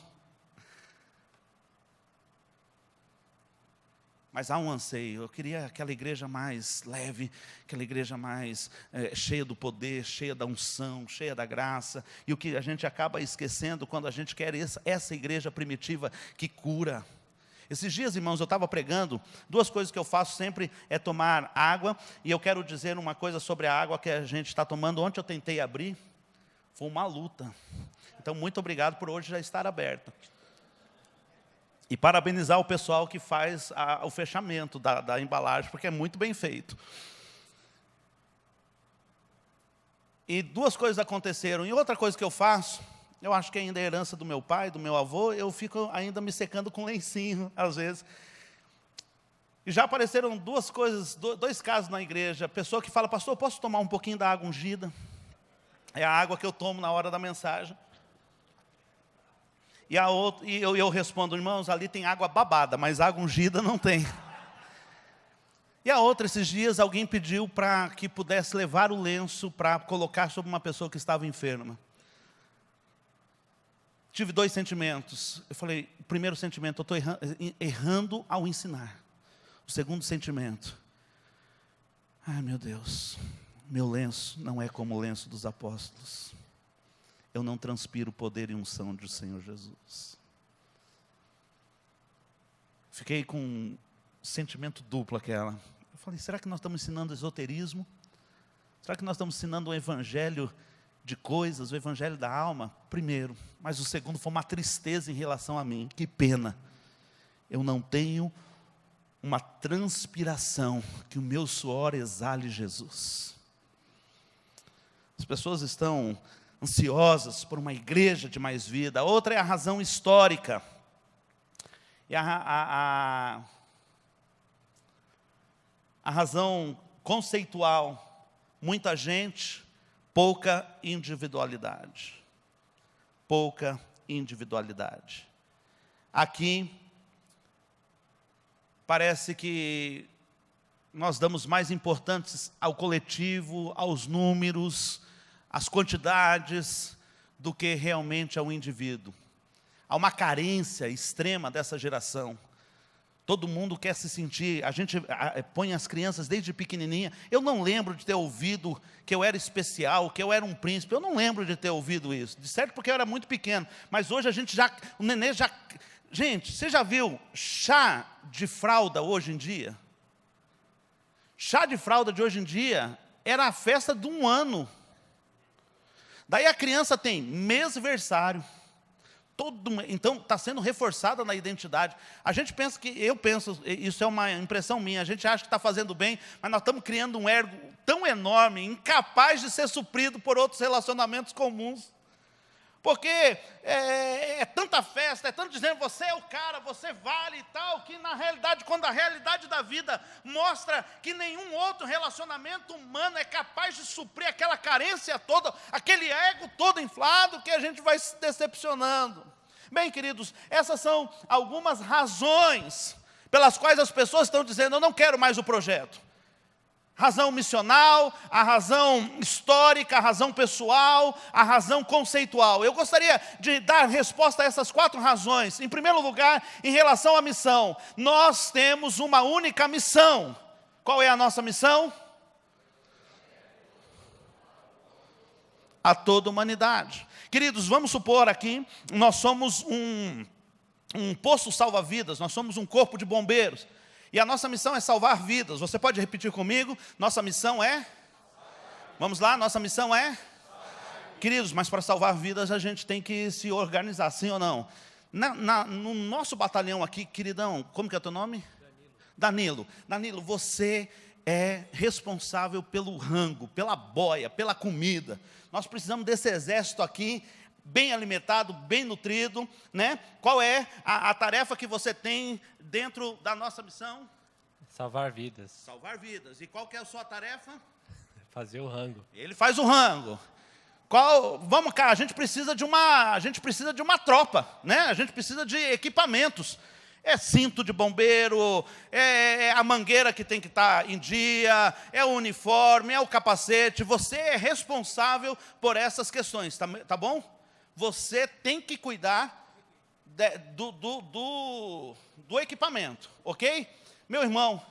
Mas há um anseio. Eu queria aquela igreja mais leve, aquela igreja mais cheia do poder, cheia da unção, cheia da graça. E o que a gente acaba esquecendo quando a gente quer essa igreja primitiva que cura. Esses dias, irmãos, eu estava pregando, 2 coisas que eu faço sempre é tomar água, e eu quero dizer uma coisa sobre a água que a gente está tomando. Ontem eu tentei abrir, foi uma luta. Então, muito obrigado por hoje já estar aberto. E parabenizar o pessoal que faz o fechamento da embalagem, porque é muito bem feito. E 2 coisas aconteceram. E outra coisa que eu faço, eu acho que ainda é herança do meu pai, do meu avô, eu fico ainda me secando com lencinho, às vezes. E já apareceram 2 coisas, 2 casos na igreja. Pessoa que fala, pastor, posso tomar um pouquinho da água ungida? É a água que eu tomo na hora da mensagem. E eu respondo, irmãos, ali tem água babada, mas água ungida não tem. E a outra, esses dias, alguém pediu para que pudesse levar o lenço para colocar sobre uma pessoa que estava enferma. Tive 2 sentimentos. Eu falei, o primeiro sentimento, eu estou errando ao ensinar. O segundo sentimento, ai meu Deus, meu lenço não é como o lenço dos apóstolos. Eu não transpiro o poder e unção do Senhor Jesus. Fiquei com um sentimento duplo aquela. Eu falei, será que nós estamos ensinando esoterismo? Será que nós estamos ensinando o evangelho de coisas, o evangelho da alma? Primeiro, mas o segundo foi uma tristeza em relação a mim. Que pena, eu não tenho uma transpiração que o meu suor exale Jesus. As pessoas estão ansiosas por uma igreja de mais vida. A outra é a razão histórica. E a razão conceitual. Muita gente, pouca individualidade. Pouca individualidade. Aqui, parece que nós damos mais importância ao coletivo, aos números, às quantidades, do que realmente ao indivíduo. Há uma carência extrema dessa geração. Todo mundo quer se sentir, a gente põe as crianças desde pequenininha. Eu não lembro de ter ouvido que eu era especial, que eu era um príncipe. Eu não lembro de ter ouvido isso. De certo, porque eu era muito pequeno. Mas hoje o nenê já... Gente, você já viu chá de fralda hoje em dia? Chá de fralda de hoje em dia era a festa de 1 ano. Daí a criança tem mêsversário. Então está sendo reforçada na identidade. A gente pensa eu penso, isso é uma impressão minha, a gente acha que está fazendo bem, mas nós estamos criando um ego tão enorme, incapaz de ser suprido por outros relacionamentos comuns. Porque é tanta festa, é tanto dizendo, você é o cara, você vale e tal, que na realidade, quando a realidade da vida mostra que nenhum outro relacionamento humano é capaz de suprir aquela carência toda, aquele ego todo inflado, que a gente vai se decepcionando. Bem, queridos, essas são algumas razões pelas quais as pessoas estão dizendo, eu não quero mais o projeto. Razão missional, a razão histórica, a razão pessoal, a razão conceitual. Eu gostaria de dar resposta a essas 4 razões. Em primeiro lugar, em relação à missão. Nós temos uma única missão. Qual é a nossa missão? A toda a humanidade. Queridos, vamos supor aqui, nós somos um poço salva-vidas, nós somos um corpo de bombeiros. E a nossa missão é salvar vidas. Você pode repetir comigo? Nossa missão é? Vamos lá, nossa missão é? Queridos, mas para salvar vidas a gente tem que se organizar, sim ou não? No nosso batalhão aqui, queridão, como que é o teu nome? Danilo. Danilo, você é responsável pelo rango, pela boia, pela comida. Nós precisamos desse exército aqui, bem alimentado, bem nutrido, né? Qual é a tarefa que você tem dentro da nossa missão?
Salvar vidas.
Salvar vidas. E qual que é a sua tarefa?
Fazer o rango.
Ele faz o rango. Vamos cá, a gente precisa de uma tropa, né? A gente precisa de equipamentos. É cinto de bombeiro, é a mangueira que tem que estar em dia, é o uniforme, é o capacete. Você é responsável por essas questões, tá bom? Você tem que cuidar do equipamento, ok? Meu irmão,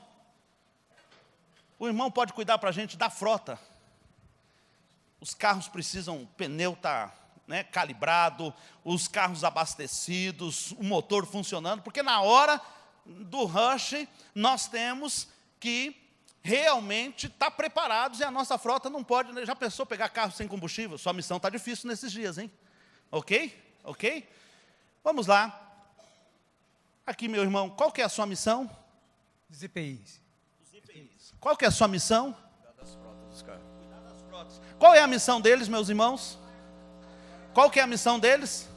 o irmão pode cuidar para a gente da frota. Os carros precisam, o pneu está calibrado, os carros abastecidos, o motor funcionando, porque na hora do rush, nós temos que realmente estar preparados, e a nossa frota não pode, já pensou pegar carro sem combustível? Sua missão está difícil nesses dias, hein? Ok? Ok? Vamos lá. Aqui, meu irmão, qual que é a sua missão?
Dos EPIs.
Qual que é a sua missão?
Cuidar das frotas dos carros.
Cuidar das frotas. Qual é a missão deles, meus irmãos? Qual que é a missão deles?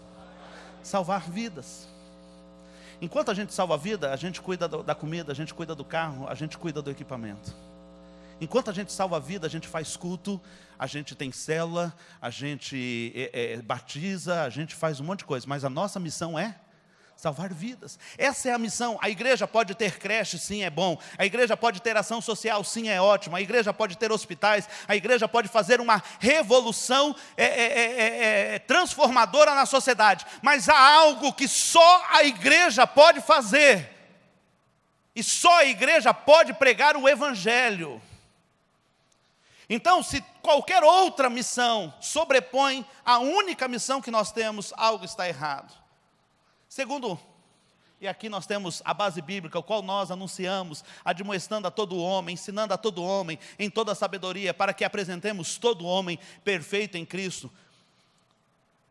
Salvar vidas. Enquanto a gente salva a vida, a gente cuida da comida, a gente cuida do carro, a gente cuida do equipamento. Enquanto a gente salva a vida, a gente faz culto, a gente tem célula, a gente batiza, a gente faz um monte de coisa. Mas a nossa missão é salvar vidas. Essa é a missão. A igreja pode ter creche, sim, é bom. A igreja pode ter ação social, sim, é ótimo. A igreja pode ter hospitais. A igreja pode fazer uma revolução transformadora na sociedade. Mas há algo que só a igreja pode fazer. E só a igreja pode pregar o evangelho. Então, se qualquer outra missão sobrepõe a única missão que nós temos, algo está errado. Segundo, e aqui nós temos a base bíblica, o qual nós anunciamos, admoestando a todo homem, ensinando a todo homem, em toda a sabedoria, para que apresentemos todo homem perfeito em Cristo.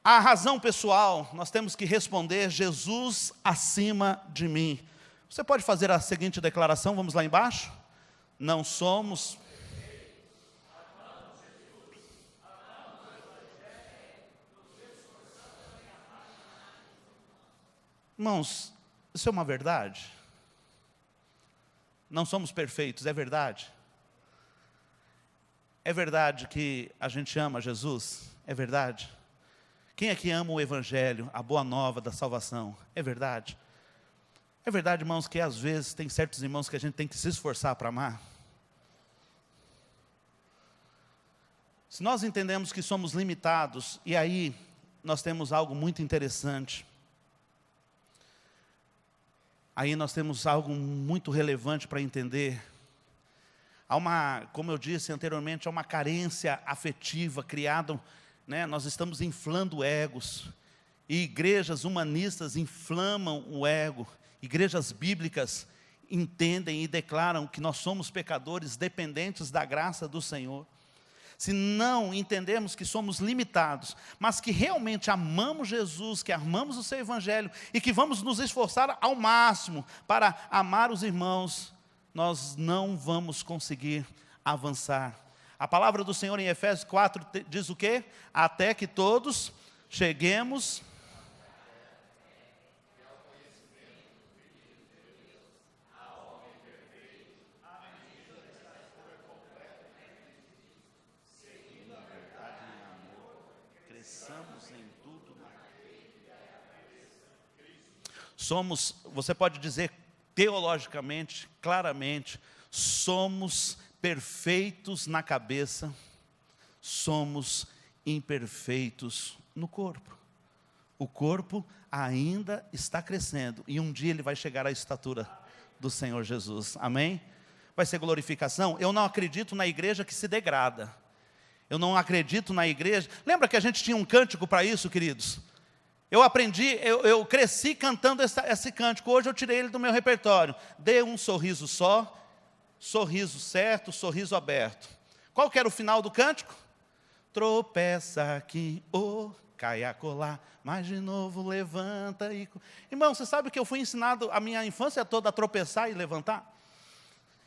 A razão pessoal, nós temos que responder: Jesus acima de mim. Você pode fazer a seguinte declaração, vamos lá embaixo? Não somos... Irmãos, isso é uma verdade? Não somos perfeitos, é verdade? É verdade que a gente ama Jesus? É verdade? Quem é que ama o Evangelho, a boa nova da salvação? É verdade? É verdade, irmãos, que às vezes tem certos irmãos que a gente tem que se esforçar para amar? Se nós entendemos que somos limitados, e aí nós temos algo muito interessante. Aí nós temos algo muito relevante para entender. Como eu disse anteriormente, há uma carência afetiva criada, nós estamos inflando egos. E igrejas humanistas inflamam o ego. Igrejas bíblicas entendem e declaram que nós somos pecadores dependentes da graça do Senhor. Se não entendermos que somos limitados, mas que realmente amamos Jesus, que amamos o seu Evangelho e que vamos nos esforçar ao máximo para amar os irmãos, nós não vamos conseguir avançar. A palavra do Senhor em Efésios 4 diz o quê? Até que todos cheguemos... Você pode dizer teologicamente, claramente, somos perfeitos na cabeça, somos imperfeitos no corpo. O corpo ainda está crescendo e um dia ele vai chegar à estatura do Senhor Jesus. Amém? Vai ser glorificação? Eu não acredito na igreja que se degrada. Eu não acredito na igreja... Lembra que a gente tinha um cântico para isso, queridos? Eu cresci cantando esse cântico, hoje eu tirei ele do meu repertório. Dê um sorriso só, sorriso certo, sorriso aberto. Qual que era o final do cântico? Tropeça aqui, cai a colar, mas de novo levanta e... Irmão, você sabe que eu fui ensinado a minha infância toda a tropeçar e levantar?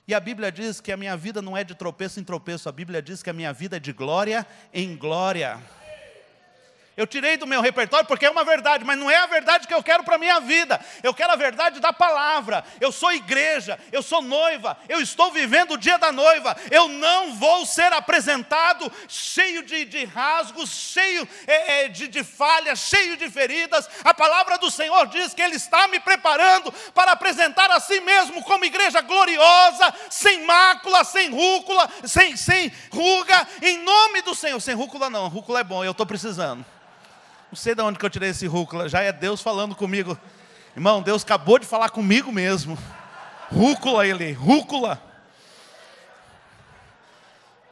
E a Bíblia diz que a minha vida não é de tropeço em tropeço, a Bíblia diz que a minha vida é de glória em glória. Eu tirei do meu repertório porque é uma verdade, mas não é a verdade que eu quero para a minha vida. Eu quero a verdade da palavra. Eu sou igreja, eu sou noiva, eu estou vivendo o dia da noiva. Eu não vou ser apresentado cheio de rasgos, cheio de falhas, cheio de feridas. A palavra do Senhor diz que Ele está me preparando para apresentar a si mesmo como igreja gloriosa, sem mácula, sem rúcula, sem ruga, em nome do Senhor. Sem rúcula não, rúcula é bom, eu estou precisando. Não sei de onde que eu tirei esse rúcula, já é Deus falando comigo. Irmão, Deus acabou de falar comigo mesmo. Rúcula ele, rúcula.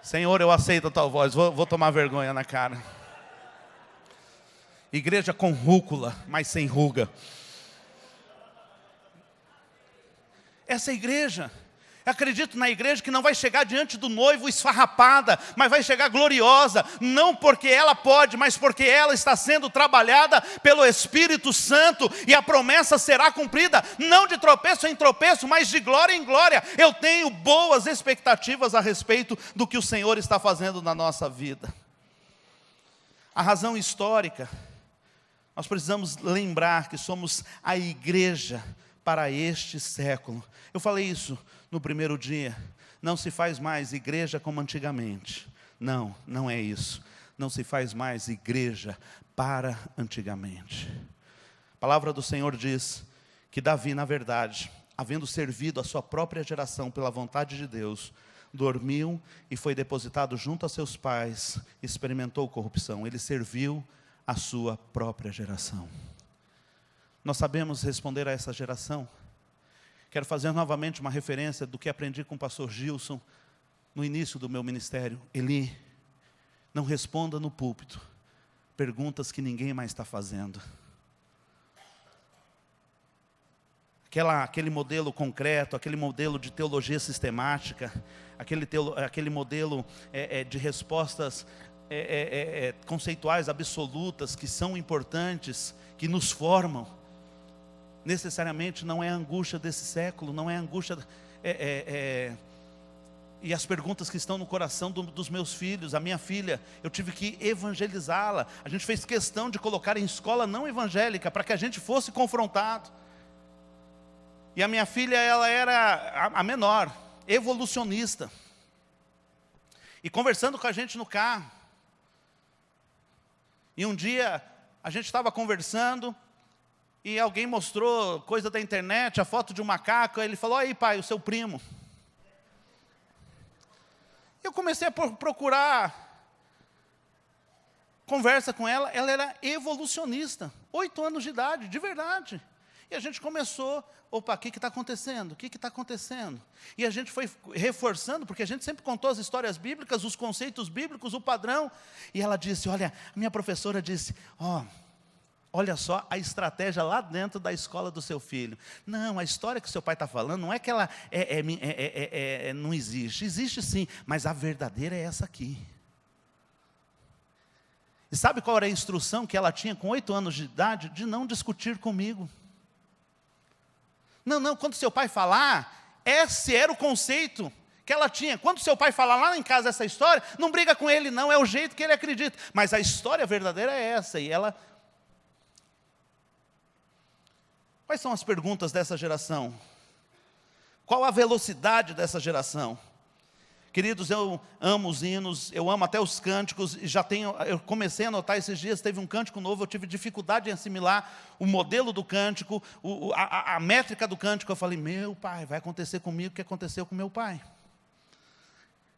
Senhor, eu aceito a tua voz, vou tomar vergonha na cara. Igreja com rúcula, mas sem ruga. Essa igreja, eu acredito na igreja que não vai chegar diante do noivo esfarrapada, mas vai chegar gloriosa, não porque ela pode, mas porque ela está sendo trabalhada pelo Espírito Santo, e a promessa será cumprida, não de tropeço em tropeço, mas de glória em glória. Eu tenho boas expectativas a respeito do que o Senhor está fazendo na nossa vida. A razão histórica, nós precisamos lembrar que somos a igreja para este século. Eu falei isso no primeiro dia. Não se faz mais igreja como antigamente. Não, não é isso. Não se faz mais igreja para antigamente. A palavra do Senhor diz que Davi, na verdade, havendo servido a sua própria geração pela vontade de Deus, dormiu e foi depositado junto a seus pais, experimentou corrupção. Ele serviu a sua própria geração. Nós sabemos responder a essa geração. Quero fazer novamente uma referência do que aprendi com o pastor Gilson no início do meu ministério. Eli, não responda no púlpito perguntas que ninguém mais está fazendo. Aquele modelo concreto, aquele modelo de teologia sistemática, aquele modelo de respostas conceituais absolutas que são importantes, que nos formam, necessariamente não é a angústia desse século, não é a angústia e as perguntas que estão no coração dos meus filhos. A minha filha, eu tive que evangelizá-la. A gente fez questão de colocar em escola não evangélica, para que a gente fosse confrontado. E a minha filha, ela era a menor, evolucionista. E conversando com a gente no carro. E um dia, a gente estava conversando, e alguém mostrou coisa da internet, a foto de um macaco. Aí ele falou: aí pai, o seu primo. Eu comecei a procurar conversa com ela. Ela era evolucionista, 8 anos de idade, de verdade. E a gente começou: opa, o que está acontecendo? O que está acontecendo? E a gente foi reforçando, porque a gente sempre contou as histórias bíblicas, os conceitos bíblicos, o padrão. E ela disse: olha, a minha professora disse, olha só a estratégia lá dentro da escola do seu filho. Não, a história que o seu pai está falando, não é que ela não existe. Existe sim, mas a verdadeira é essa aqui. E sabe qual era a instrução que ela tinha com 8 anos de idade? De não discutir comigo. Não, quando seu pai falar, esse era o conceito que ela tinha. Quando seu pai falar lá em casa essa história, não briga com ele não, é o jeito que ele acredita. Mas a história verdadeira é essa. E ela... Quais são as perguntas dessa geração? Qual a velocidade dessa geração? Queridos, eu amo os hinos, eu amo até os cânticos, e eu comecei a notar esses dias, teve um cântico novo, eu tive dificuldade em assimilar o modelo do cântico, a métrica do cântico. Eu falei: meu pai, vai acontecer comigo o que aconteceu com meu pai.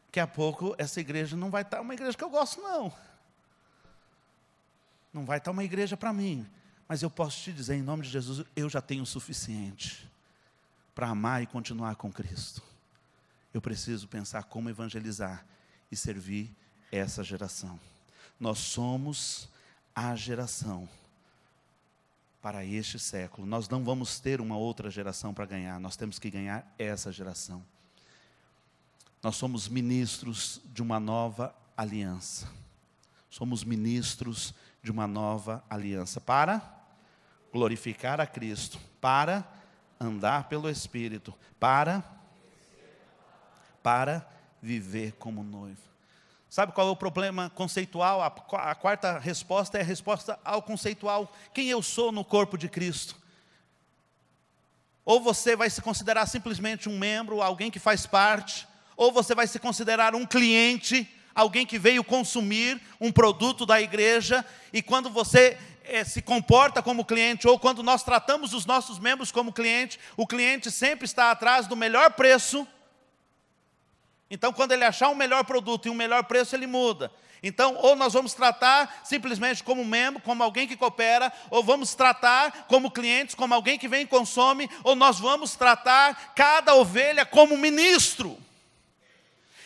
Daqui a pouco essa igreja não vai estar uma igreja que eu gosto não. Não vai estar uma igreja para mim. Mas eu posso te dizer, em nome de Jesus, eu já tenho o suficiente para amar e continuar com Cristo. Eu preciso pensar como evangelizar e servir essa geração. Nós somos a geração para este século. Nós não vamos ter uma outra geração para ganhar. Nós temos que ganhar essa geração. Nós somos ministros de uma nova aliança. Somos ministros de uma nova aliança para glorificar a Cristo, para andar pelo Espírito, para viver como noivo. Sabe qual é o problema conceitual? A quarta resposta é a resposta ao conceitual. Quem eu sou no corpo de Cristo? Ou você vai se considerar simplesmente um membro, alguém que faz parte, ou você vai se considerar um cliente, alguém que veio consumir um produto da igreja, e quando você se comporta como cliente, ou quando nós tratamos os nossos membros como cliente, o cliente sempre está atrás do melhor preço. Então, quando ele achar um melhor produto e um melhor preço, ele muda. Então, ou nós vamos tratar simplesmente como membro, como alguém que coopera, ou vamos tratar como clientes, como alguém que vem e consome, ou nós vamos tratar cada ovelha como ministro.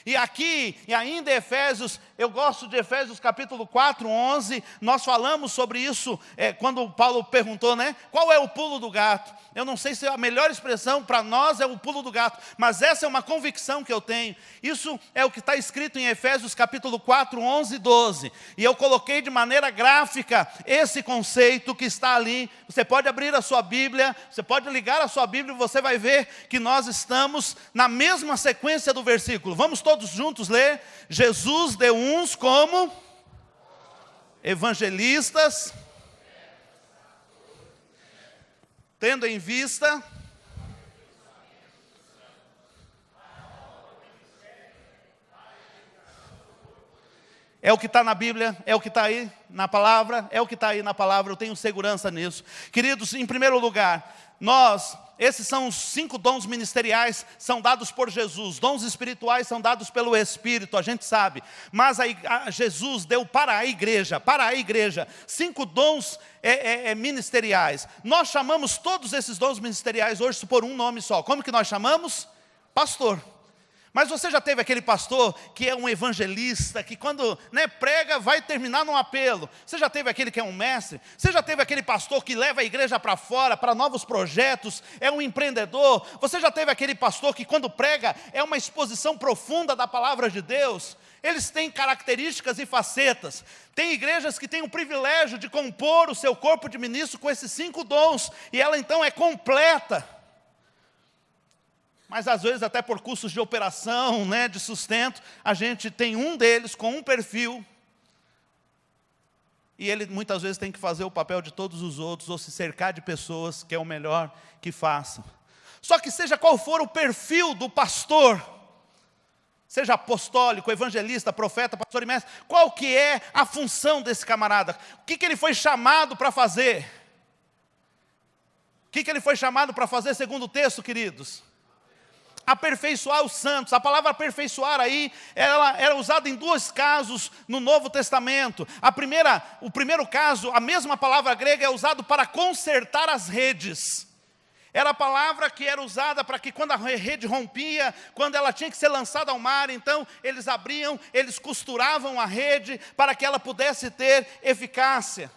E aqui, e ainda em Efésios, eu gosto de Efésios capítulo 4, 11, nós falamos sobre isso, quando Paulo perguntou, né? Qual é o pulo do gato? Eu não sei se a melhor expressão para nós é o pulo do gato, mas essa é uma convicção que eu tenho. Isso é o que está escrito em Efésios capítulo 4, 11 e 12. E eu coloquei de maneira gráfica esse conceito que está ali. Você pode abrir a sua Bíblia, você pode ligar a sua Bíblia e você vai ver que nós estamos na mesma sequência do versículo. Vamos todos juntos ler? Jesus deu uns como evangelistas, tendo em vista é o que está na Bíblia, é o que está aí na palavra, é o que está aí na palavra, eu tenho segurança nisso. Queridos, em primeiro lugar, esses são os 5 dons ministeriais, são dados por Jesus. Dons espirituais são dados pelo Espírito, a gente sabe. Mas Jesus deu para a igreja 5 dons ministeriais. Nós chamamos todos esses dons ministeriais hoje por um nome só. Como que nós chamamos? Pastor. Mas você já teve aquele pastor que é um evangelista, que quando prega vai terminar num apelo? Você já teve aquele que é um mestre? Você já teve aquele pastor que leva a igreja para fora, para novos projetos, é um empreendedor? Você já teve aquele pastor que quando prega é uma exposição profunda da palavra de Deus? Eles têm características e facetas. Tem igrejas que têm o privilégio de compor o seu corpo de ministro com esses 5 dons, e ela então é completa. Mas às vezes até por custos de operação, de sustento, a gente tem um deles com um perfil, e ele muitas vezes tem que fazer o papel de todos os outros, ou se cercar de pessoas que é o melhor que façam. Só que seja qual for o perfil do pastor, seja apostólico, evangelista, profeta, pastor e mestre, qual que é a função desse camarada? O que ele foi chamado para fazer? O que ele foi chamado para fazer segundo o texto, queridos? Aperfeiçoar os santos. A palavra aperfeiçoar aí, ela era usada em 2 casos no Novo Testamento. O primeiro caso, a mesma palavra grega é usada para consertar as redes. Era a palavra que era usada para que quando a rede rompia, quando ela tinha que ser lançada ao mar, então eles abriam, eles costuravam a rede para que ela pudesse ter eficácia.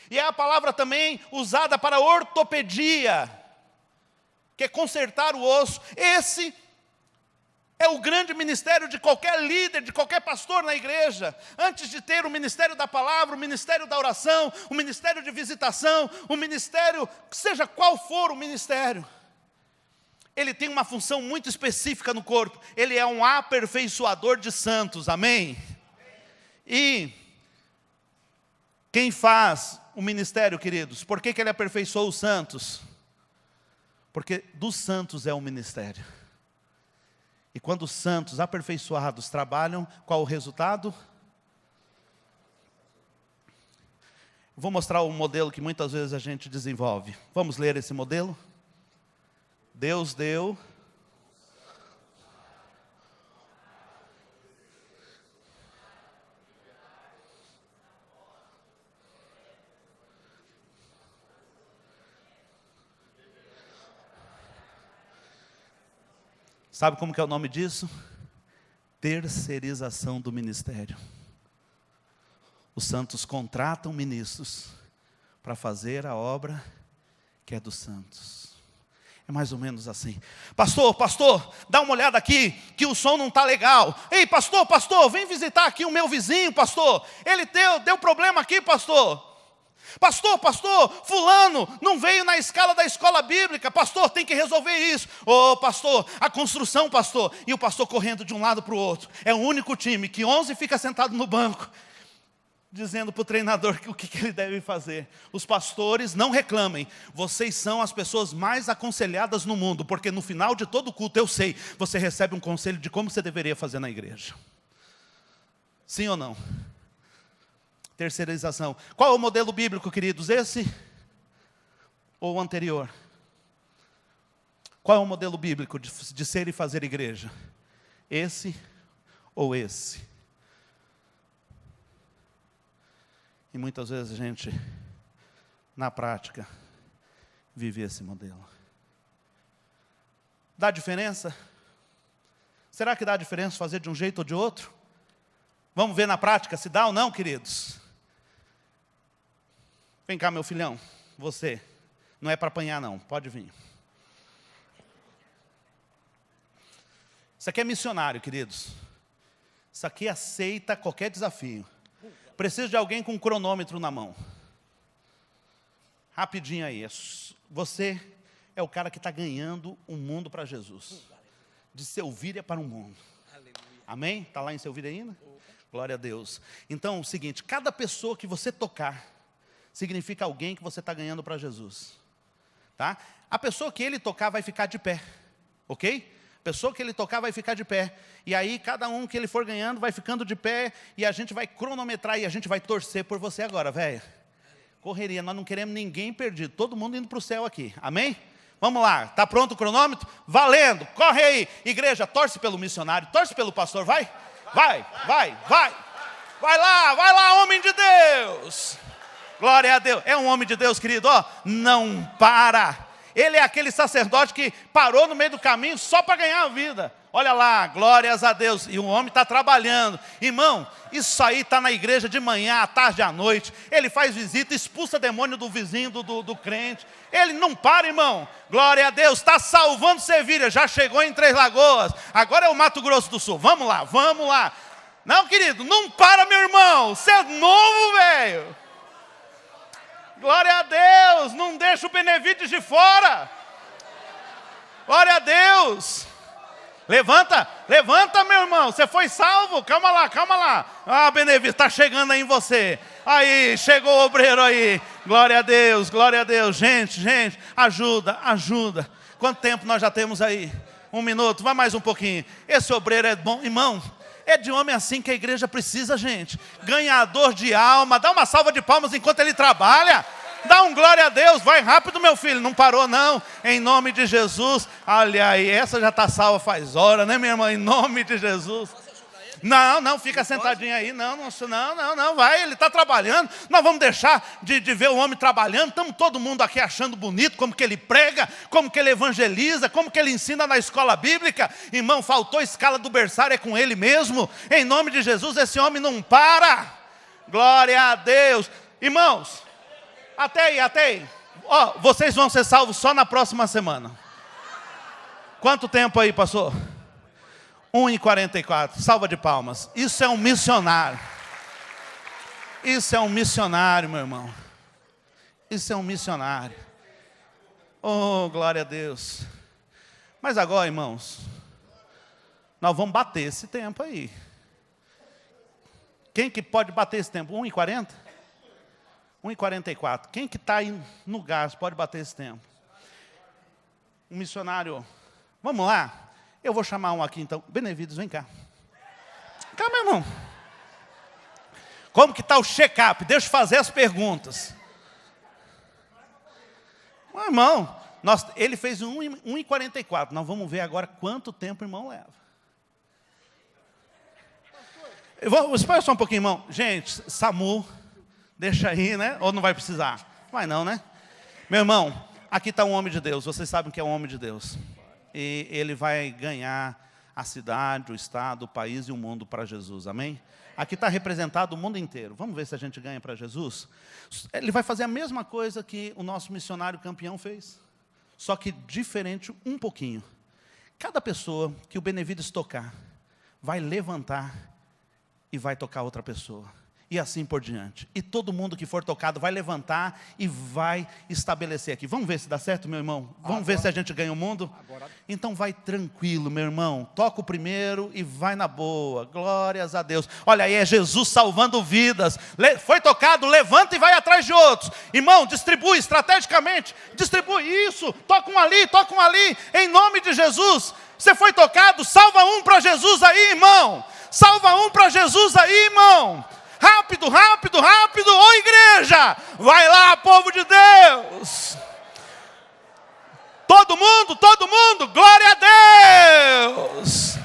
E é a palavra também usada para ortopedia, que é consertar o osso. Esse é o grande ministério de qualquer líder, de qualquer pastor na igreja. Antes de ter o ministério da palavra, o ministério da oração, o ministério de visitação, o ministério, seja qual for o ministério, ele tem uma função muito específica no corpo. Ele é um aperfeiçoador de santos, amém? E quem faz o ministério, queridos, por que ele aperfeiçoou os santos? Porque dos santos é o ministério. E quando os santos aperfeiçoados trabalham, qual o resultado? Vou mostrar um modelo que muitas vezes a gente desenvolve. Vamos ler esse modelo? Deus deu. Sabe como que é o nome disso? Terceirização do ministério. Os santos contratam ministros para fazer a obra que é dos santos. É mais ou menos assim. Pastor, dá uma olhada aqui, que o som não está legal. Ei, pastor, vem visitar aqui o meu vizinho, pastor. Ele deu problema aqui, pastor. Pastor, fulano não veio na escala da escola bíblica. Pastor, tem que resolver isso. Ô, pastor, a construção, pastor. E o pastor correndo de um lado para o outro. É o único time que 11 fica sentado no banco, dizendo para o treinador o que ele deve fazer. Os pastores, não reclamem. Vocês são as pessoas mais aconselhadas no mundo, porque no final de todo culto, eu sei, você recebe um conselho de como você deveria fazer na igreja. Sim ou não? Terceirização. Qual é o modelo bíblico, queridos? Esse ou o anterior? Qual é o modelo bíblico de ser e fazer igreja? Esse ou esse? E muitas vezes a gente, na prática, vive esse modelo. Dá diferença? Será que dá diferença fazer de um jeito ou de outro? Vamos ver na prática se dá ou não, queridos? Vem cá, meu filhão, você. Não é para apanhar, não, pode vir. Isso aqui é missionário, queridos. Isso aqui aceita qualquer desafio. Preciso de alguém com um cronômetro na mão. Rapidinho aí. Você é o cara que está ganhando o mundo para Jesus. De Selvíria para o mundo. Amém? Está lá em Selvíria ainda? Glória a Deus. Então, é o seguinte, cada pessoa que você tocar, significa alguém que você está ganhando para Jesus. Tá? A pessoa que ele tocar vai ficar de pé. Ok? A pessoa que ele tocar vai ficar de pé. E aí, cada um que ele for ganhando vai ficando de pé. E a gente vai cronometrar e a gente vai torcer por você agora, velho. Correria, nós não queremos ninguém perdido. Todo mundo indo para o céu aqui. Amém? Vamos lá, está pronto o cronômetro? Valendo, corre aí. Igreja, torce pelo missionário, torce pelo pastor, vai. Vai lá, homem de Deus. Glória a Deus. É um homem de Deus, querido, ó, não para. Ele é aquele sacerdote que parou no meio do caminho só para ganhar a vida. Olha lá, glórias a Deus. E o homem está trabalhando. Irmão, isso aí está na igreja de manhã, à tarde, à noite. Ele faz visita, expulsa demônio do vizinho, do crente. Ele não para, irmão. Glória a Deus, está salvando Sevilha. Já chegou em Três Lagoas. Agora é o Mato Grosso do Sul. Vamos lá. Não, querido, não para, meu irmão. Você é novo, velho. Glória a Deus. Não deixa o Benevides de fora. Glória a Deus. Levanta, meu irmão, você foi salvo, calma lá. Ah, Benevides, está chegando aí em você. Aí, chegou o obreiro aí. Glória a Deus. Gente, ajuda. Quanto tempo nós já temos aí? 1 minuto, vai mais um pouquinho. Esse obreiro é bom, irmão. É de homem assim que a igreja precisa, gente. Ganhador de alma, dá uma salva de palmas enquanto ele trabalha. Dá um glória a Deus, vai rápido, meu filho, não parou não, em nome de Jesus. Olha aí, essa já está salva faz hora, né, minha irmã, em nome de Jesus. Não, fica sentadinho aí, não, vai, ele está trabalhando. Nós vamos deixar de ver o homem trabalhando. Estamos todo mundo aqui achando bonito, como que ele prega, como que ele evangeliza, como que ele ensina na escola bíblica. Irmão, faltou escala do berçário, é com ele mesmo. Em nome de Jesus, esse homem não para. Glória a Deus. Irmãos, até aí. Ó, vocês vão ser salvos só na próxima semana. Quanto tempo aí, pastor? 1h44, salva de palmas. Isso é um missionário. Isso é um missionário, meu irmão. Isso é um missionário. Oh, glória a Deus. Mas agora, irmãos, nós vamos bater esse tempo aí. Quem que pode bater esse tempo? 1h40? 1h44. Quem que está aí no gás pode bater esse tempo? Um missionário. Vamos lá. Eu vou chamar um aqui então. Benevides, vem cá. Cá, meu irmão. Como que está o check-up? Deixa eu fazer as perguntas. Meu irmão, ele fez 1h44. Nós vamos ver agora quanto tempo o irmão leva. Espera só um pouquinho, irmão. Gente, SAMU, deixa aí, né? Ou não vai precisar? Vai não, né? Meu irmão, aqui está um homem de Deus. Vocês sabem que é um homem de Deus. E ele vai ganhar a cidade, o estado, o país e o mundo para Jesus, amém? Aqui está representado o mundo inteiro. Vamos ver se a gente ganha para Jesus? Ele vai fazer a mesma coisa que o nosso missionário campeão fez. Só que diferente um pouquinho. Cada pessoa que o Benevides tocar, vai levantar e vai tocar outra pessoa. E assim por diante. E todo mundo que for tocado vai levantar e vai estabelecer aqui. Vamos ver se dá certo, meu irmão? Vamos ver se a gente ganha o mundo? Então vai tranquilo, meu irmão. Toca o primeiro e vai na boa. Glórias a Deus. Olha aí, é Jesus salvando vidas. Foi tocado, levanta e vai atrás de outros. Irmão, distribui estrategicamente. Distribui isso. Toca um ali. Em nome de Jesus. Você foi tocado, salva um para Jesus aí, irmão. Salva um para Jesus aí, irmão. Rápido, ô igreja, vai lá, povo de Deus. Todo mundo, glória a Deus.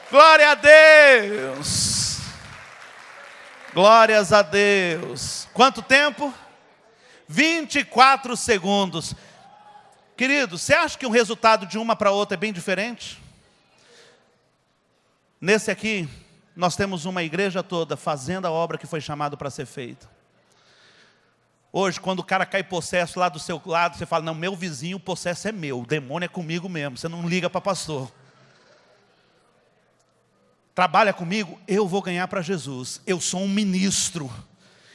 Glória a Deus. Glórias a Deus. Quanto tempo? 24 segundos. Querido, você acha que o resultado de uma para outra é bem diferente? Nesse aqui, nós temos uma igreja toda fazendo a obra que foi chamado para ser feita. Hoje, quando o cara cai possesso lá do seu lado, você fala, não, meu vizinho, o possesso é meu, o demônio é comigo mesmo, você não liga para pastor. Trabalha comigo, eu vou ganhar para Jesus, eu sou um ministro.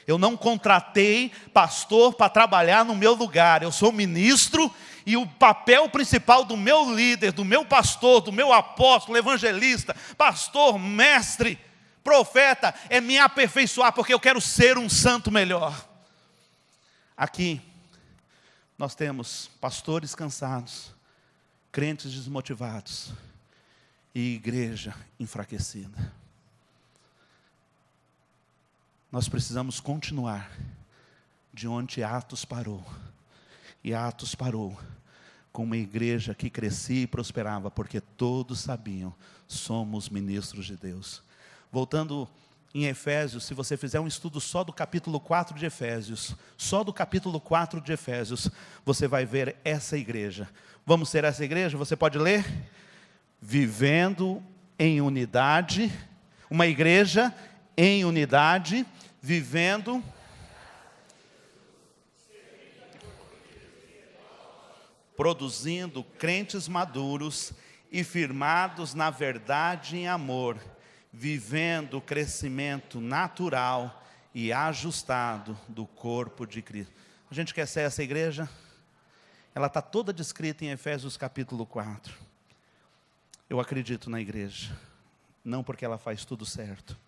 Eu não contratei pastor para trabalhar no meu lugar, eu sou ministro. E o papel principal do meu líder, do meu pastor, do meu apóstolo, evangelista, pastor, mestre, profeta, é me aperfeiçoar, porque eu quero ser um santo melhor. Aqui, nós temos pastores cansados, crentes desmotivados e igreja enfraquecida. Nós precisamos continuar de onde Atos parou. E Atos parou com uma igreja que crescia e prosperava, porque todos sabiam, somos ministros de Deus. Voltando em Efésios, se você fizer um estudo só do capítulo 4 de Efésios, você vai ver essa igreja. Vamos ser essa igreja? Você pode ler? Vivendo em unidade, uma igreja em unidade, vivendo produzindo crentes maduros e firmados na verdade e em amor, vivendo o crescimento natural e ajustado do corpo de Cristo. A gente quer ser essa igreja? Ela está toda descrita em Efésios capítulo 4. Eu acredito na igreja, não porque ela faz tudo certo,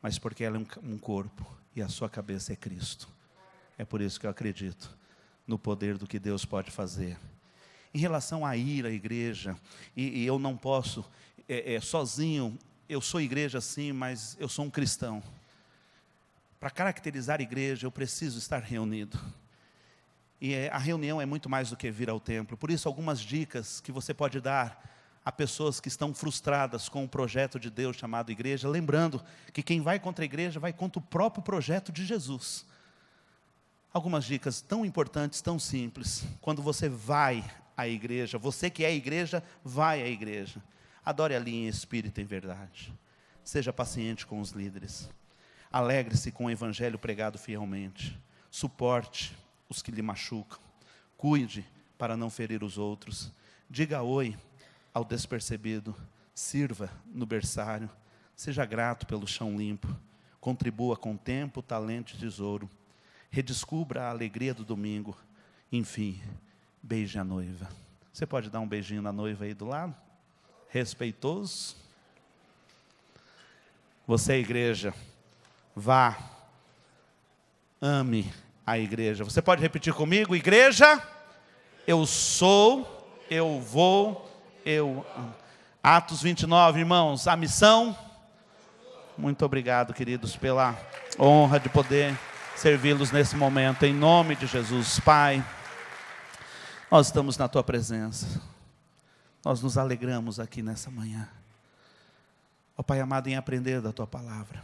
mas porque ela é um corpo e a sua cabeça é Cristo. É por isso que eu acredito no poder do que Deus pode fazer. Em relação a ir à igreja, e eu não posso, sozinho, eu sou igreja sim, mas eu sou um cristão. Para caracterizar a igreja, eu preciso estar reunido. E a reunião é muito mais do que vir ao templo. Por isso, algumas dicas que você pode dar a pessoas que estão frustradas com o projeto de Deus chamado igreja, lembrando que quem vai contra a igreja, vai contra o próprio projeto de Jesus. Algumas dicas tão importantes, tão simples. Quando você vai à igreja, você que é a igreja, vai à igreja. Adore ali em espírito e em verdade. Seja paciente com os líderes. Alegre-se com o evangelho pregado fielmente. Suporte os que lhe machucam. Cuide para não ferir os outros. Diga oi ao despercebido. Sirva no berçário. Seja grato pelo chão limpo. Contribua com tempo, talento e tesouro. Redescubra a alegria do domingo. Enfim, beije a noiva. Você pode dar um beijinho na noiva aí do lado? Respeitoso. Você, igreja, vá, ame a igreja. Você pode repetir comigo? Igreja, eu sou, eu vou, eu amo. Atos 29, irmãos, a missão. Muito obrigado, queridos, pela honra de poder servi-los nesse momento, em nome de Jesus. Pai, nós estamos na Tua presença, nós nos alegramos aqui nessa manhã, ó Pai amado, em aprender da Tua palavra.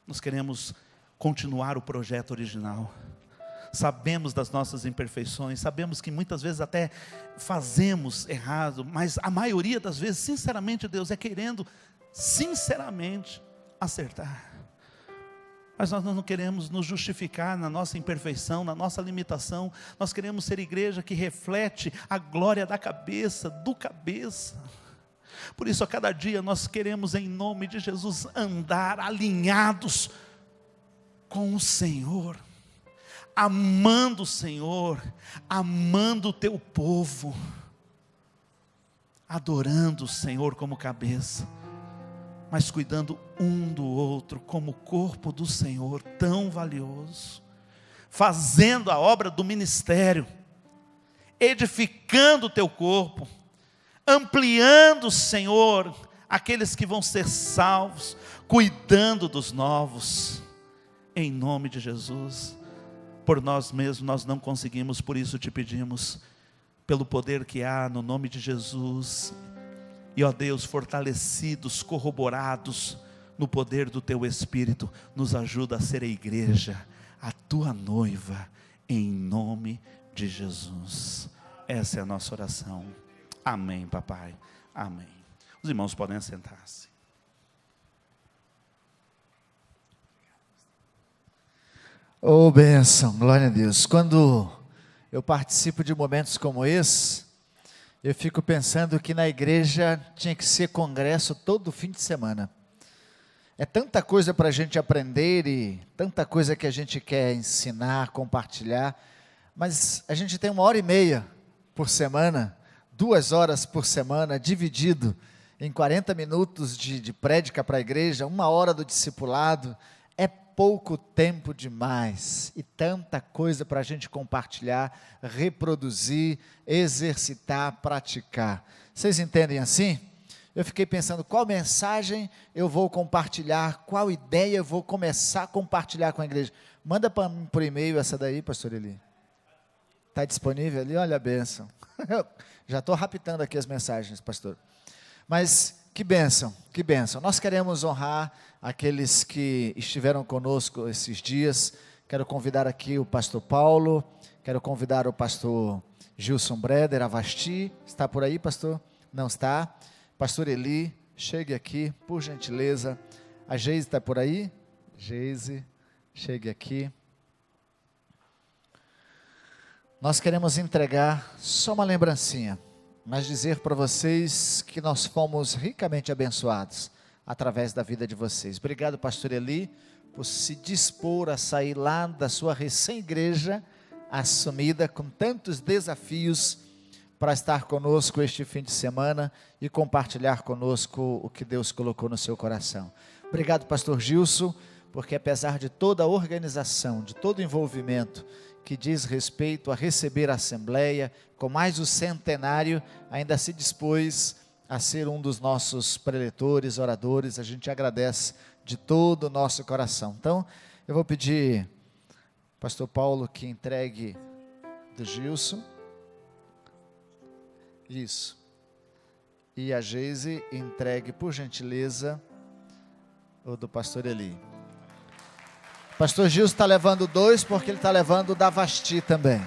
Nós queremos continuar o projeto original. Sabemos das nossas imperfeições, sabemos que muitas vezes até fazemos errado, mas a maioria das vezes, sinceramente, Deus, é querendo sinceramente acertar. Mas nós não queremos nos justificar na nossa imperfeição, na nossa limitação. Nós queremos ser igreja que reflete a glória da cabeça, do cabeça. Por isso, a cada dia nós queremos, em nome de Jesus, andar alinhados com o Senhor, amando o Senhor, amando o teu povo, adorando o Senhor como cabeça, mas cuidando um do outro como corpo do Senhor tão valioso, fazendo a obra do ministério, edificando o teu corpo, ampliando, Senhor, aqueles que vão ser salvos, cuidando dos novos, em nome de Jesus. Por nós mesmos nós não conseguimos, por isso te pedimos, pelo poder que há no nome de Jesus, e ó Deus, fortalecidos, corroborados no poder do teu Espírito, nos ajuda a ser a igreja, a tua noiva, em nome de Jesus. Essa é a nossa oração. Amém, papai. Amém. Os irmãos podem sentar-se.
Oh, bênção, glória a Deus. Quando eu participo de momentos como esse, eu fico pensando que na igreja tinha que ser congresso todo fim de semana. É tanta coisa para a gente aprender e tanta coisa que a gente quer ensinar, compartilhar, mas a gente tem 1h30 por semana, 2 horas por semana, dividido em 40 minutos de prédica para a igreja, 1 hora do discipulado. É pouco tempo demais e tanta coisa para a gente compartilhar, reproduzir, exercitar, praticar. Vocês entendem assim? Eu fiquei pensando qual mensagem eu vou compartilhar, qual ideia eu vou começar a compartilhar com a igreja. Manda para mim por e-mail essa daí, pastor Eli. Está disponível ali? Olha a bênção. Já estou raptando aqui as mensagens, pastor. Mas que bênção, que bênção. Nós queremos honrar aqueles que estiveram conosco esses dias. Quero convidar aqui o pastor Paulo, quero convidar o pastor Gilson Breder, Avasti. Está por aí, pastor? Não está? Pastor Eli, chegue aqui, por gentileza. A Geise está por aí? Geise, chegue aqui. Nós queremos entregar só uma lembrancinha, mas dizer para vocês que nós fomos ricamente abençoados através da vida de vocês. Obrigado, pastor Eli, por se dispor a sair lá da sua recém-igreja, assumida com tantos desafios, para estar conosco este fim de semana e compartilhar conosco o que Deus colocou no seu coração. Obrigado, pastor Gilson, porque apesar de toda a organização, de todo o envolvimento que diz respeito a receber a Assembleia, com mais o centenário, ainda se dispôs a ser um dos nossos preletores, oradores. A gente agradece de todo o nosso coração. Então, eu vou pedir, pastor Paulo, que entregue do Gilson. Isso. E a Geise entregue, por gentileza, o do pastor Eli. Pastor Gilson está levando 2, porque ele está levando o da Vasti também.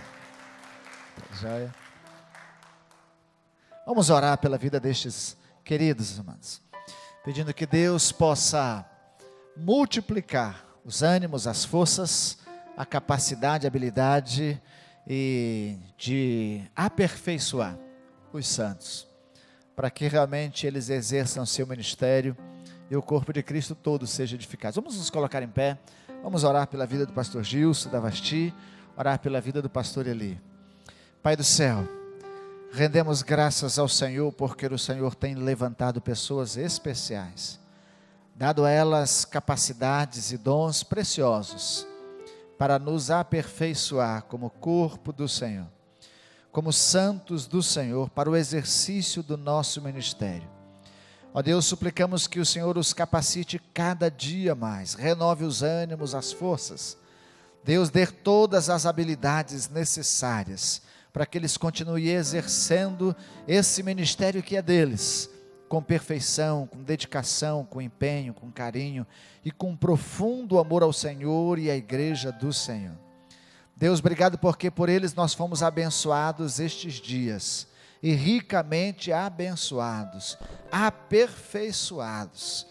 Joia. Vamos orar pela vida destes queridos irmãos, pedindo que Deus possa multiplicar os ânimos, as forças, a capacidade, a habilidade e de aperfeiçoar os santos, para que realmente eles exerçam seu ministério e o corpo de Cristo todo seja edificado. Vamos nos colocar em pé, vamos orar pela vida do pastor Gilson, da Vasti, orar pela vida do pastor Eli. Pai do céu, rendemos graças ao Senhor, porque o Senhor tem levantado pessoas especiais, dado a elas capacidades e dons preciosos, para nos aperfeiçoar como corpo do Senhor, como santos do Senhor, para o exercício do nosso ministério. Ó Deus, suplicamos que o Senhor os capacite cada dia mais, renove os ânimos, as forças. Deus, dê todas as habilidades necessárias, para que eles continuem exercendo esse ministério que é deles, com perfeição, com dedicação, com empenho, com carinho, e com profundo amor ao Senhor e à igreja do Senhor. Deus, obrigado porque por eles nós fomos abençoados estes dias, e ricamente abençoados, aperfeiçoados,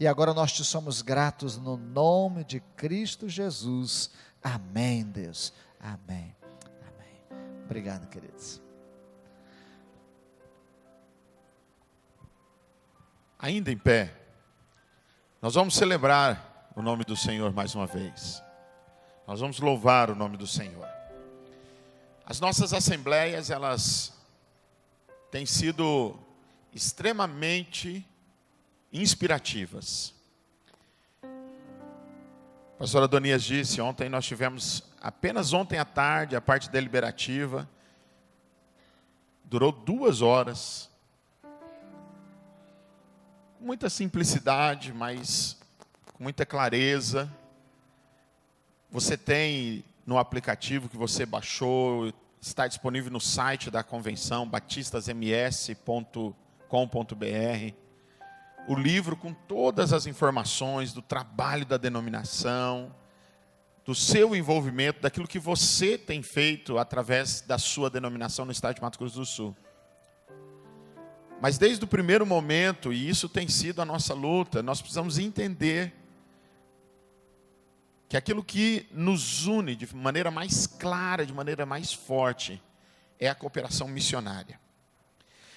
E agora nós te somos gratos no nome de Cristo Jesus. Amém, Deus. Amém. Amém. Obrigado, queridos.
Ainda em pé, nós vamos celebrar o nome do Senhor mais uma vez. Nós vamos louvar o nome do Senhor. As nossas assembleias, elas têm sido extremamente inspirativas. A pastora Adonias disse, ontem nós tivemos, apenas ontem à tarde, a parte deliberativa, durou 2 horas, com muita simplicidade, mas com muita clareza. Você tem no aplicativo que você baixou, está disponível no site da convenção, batistasms.com.br, o livro com todas as informações do trabalho da denominação, do seu envolvimento, daquilo que você tem feito através da sua denominação no estado de Mato Grosso do Sul. Mas desde o primeiro momento, e isso tem sido a nossa luta, nós precisamos entender que aquilo que nos une de maneira mais clara, de maneira mais forte, é a cooperação missionária.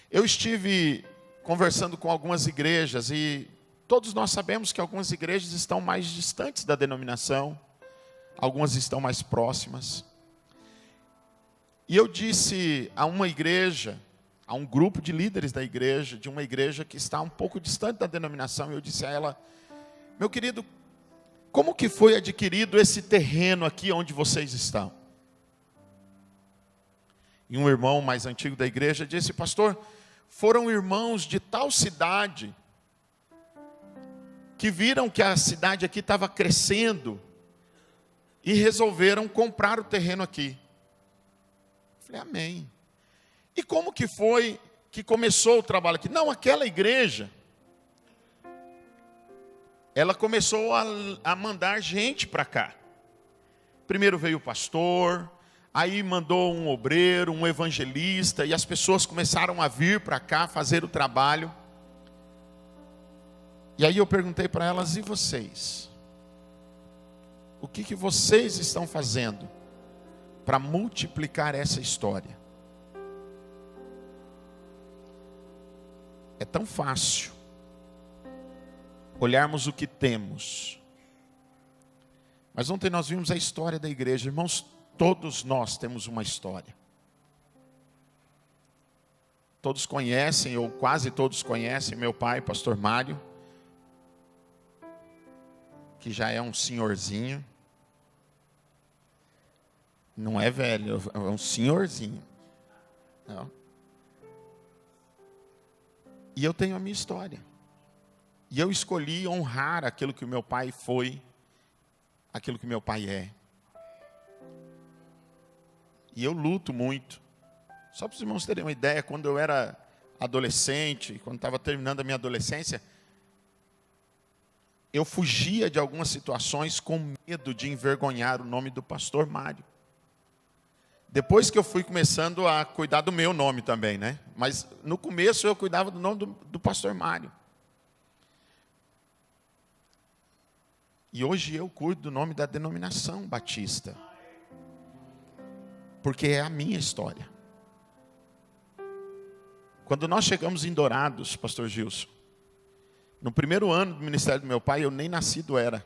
Eu estive conversando com algumas igrejas e todos nós sabemos que algumas igrejas estão mais distantes da denominação, algumas estão mais próximas. E eu disse a uma igreja, a um grupo de líderes da igreja, de uma igreja que está um pouco distante da denominação, eu disse a ela, meu querido, como que foi adquirido esse terreno aqui onde vocês estão? E um irmão mais antigo da igreja disse, pastor, foram irmãos de tal cidade que viram que a cidade aqui estava crescendo e resolveram comprar o terreno aqui. Eu falei, amém. E como que foi que começou o trabalho aqui? Não, aquela igreja, ela começou a mandar gente para cá. Primeiro veio o pastor, aí mandou um obreiro, um evangelista, e as pessoas começaram a vir para cá fazer o trabalho. E aí eu perguntei para elas, e vocês? O que vocês estão fazendo para multiplicar essa história? É tão fácil olharmos o que temos. Mas ontem nós vimos a história da igreja. Irmãos, todos nós temos uma história. Todos conhecem, ou quase todos conhecem, meu pai, pastor Mário, que já é um senhorzinho. Não é velho, é um senhorzinho. Não. E eu tenho a minha história. E eu escolhi honrar aquilo que o meu pai foi, aquilo que meu pai é. E eu luto muito. Só para os irmãos terem uma ideia, quando eu era adolescente, quando estava terminando a minha adolescência, eu fugia de algumas situações com medo de envergonhar o nome do pastor Mário. Depois que eu fui começando a cuidar do meu nome também, né? Mas no começo eu cuidava do nome do pastor Mário. E hoje eu cuido do nome da denominação batista. Porque é a minha história. Quando nós chegamos em Dourados, pastor Gilson, no primeiro ano do ministério do meu pai, eu nem nascido era.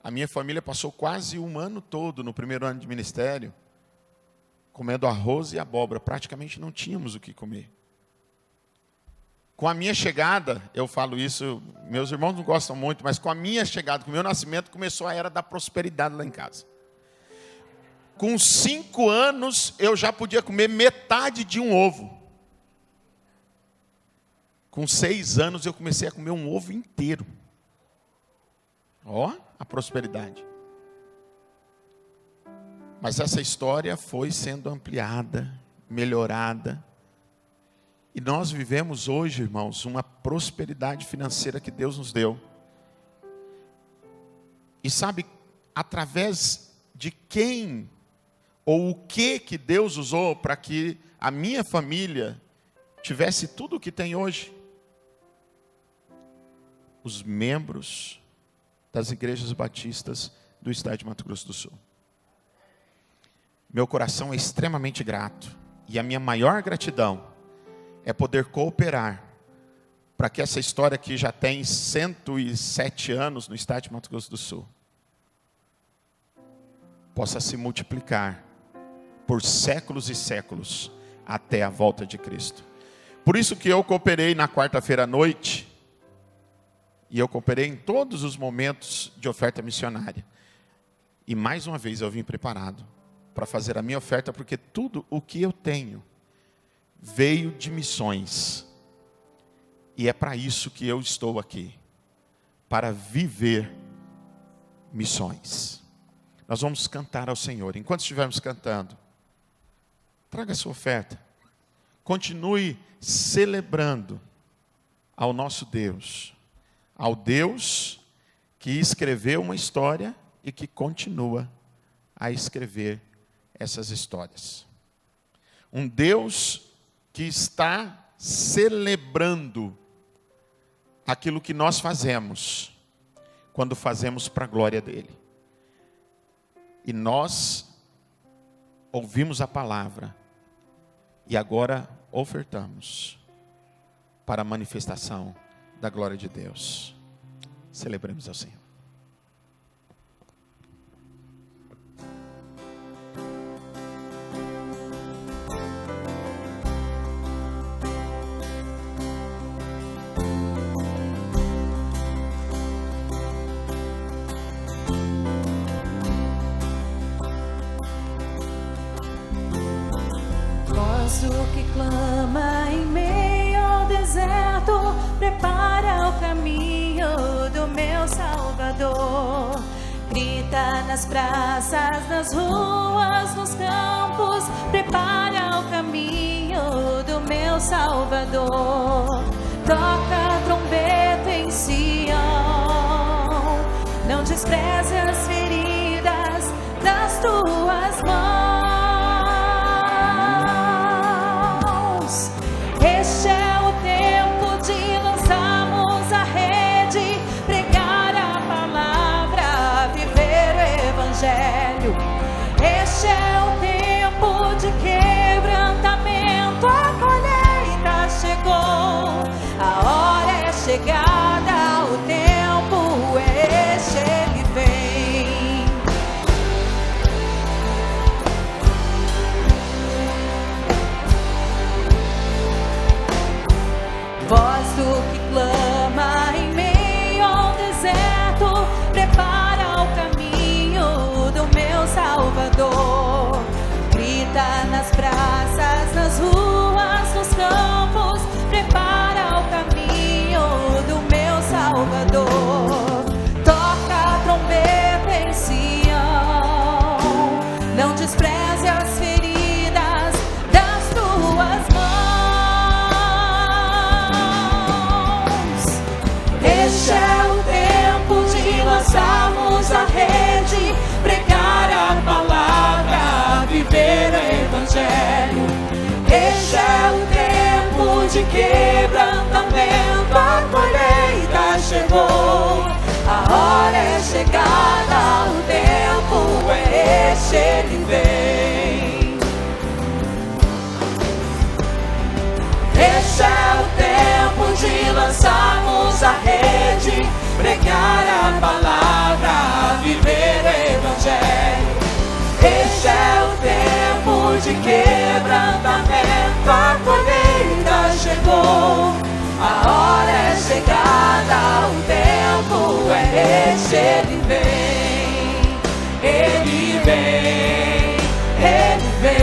A minha família passou quase um ano todo no primeiro ano de ministério, comendo arroz e abóbora. Praticamente não tínhamos o que comer. Com a minha chegada, eu falo isso, meus irmãos não gostam muito, mas com a minha chegada, com o meu nascimento, começou a era da prosperidade lá em casa. Com 5 anos, eu já podia comer metade de um ovo. Com 6 anos, eu comecei a comer um ovo inteiro. Ó, a prosperidade. Mas essa história foi sendo ampliada, melhorada. E nós vivemos hoje, irmãos, uma prosperidade financeira que Deus nos deu. E sabe, através de quem ou o que Deus usou para que a minha família tivesse tudo o que tem hoje? os membros das igrejas batistas do estado de Mato Grosso do Sul. Meu coração é extremamente grato, e a minha maior gratidão é poder cooperar para que essa história que já tem 107 anos no estado de Mato Grosso do Sul possa se multiplicar por séculos e séculos até a volta de Cristo. Por isso que eu cooperei na quarta-feira à noite, e eu cooperei em todos os momentos de oferta missionária. E mais uma vez eu vim preparado para fazer a minha oferta, porque tudo o que eu tenho veio de missões. E é para isso que eu estou aqui, para viver missões. Nós vamos cantar ao Senhor. Enquanto estivermos cantando, traga a sua oferta. Continue celebrando ao nosso Deus. Ao Deus que escreveu uma história e que continua a escrever essas histórias. Um Deus que está celebrando aquilo que nós fazemos, quando fazemos para a glória dEle. E nós ouvimos a palavra, e agora ofertamos para a manifestação da glória de Deus. Celebremos ao Senhor.
Voz do que clama em meio ao deserto, prepara o caminho do meu Salvador. Grita nas praças, nas ruas, nos campos, prepara o caminho do meu Salvador. Toca a trombeta em Sião, não despreze as feridas das tuas mãos. Este é o tempo de lançarmos a rede, pregar a palavra, viver o evangelho. Este é o tempo de quebrantamento, a colheita chegou, a hora é chegada, o tempo é este, ele vem. Voz do que clama em meio ao deserto, prepara o caminho do meu Salvador. Grita nas praças, nas ruas, nos campos, prepara o caminho do meu Salvador. Toca a trombeta em Sião, não despreze as feridas das tuas mãos. Este é o tempo de lançarmos a rede, pregar a palavra, viver o evangelho. Este é o tempo de quebrantamento, a colheita chegou, a hora é chegada, o tempo é este, ele vem. Este é o tempo de lançarmos a rede, pregar a palavra, viver o evangelho. Este é o tempo de quebrantamento, a colheita chegou, a hora é chegada, o tempo é este, ele vem, ele vem, ele vem.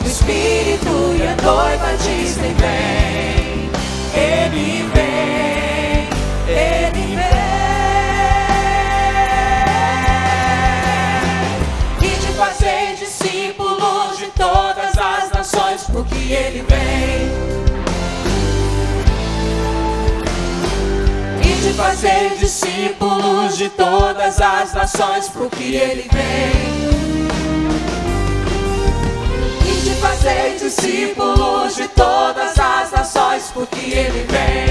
O Espírito e a noiva dizem vem, ele vem, ele vem. Fazer discípulos de todas as nações, porque ele vem. E de fazer discípulos de todas as nações, porque ele vem. E de fazer discípulos de todas as nações, porque ele vem.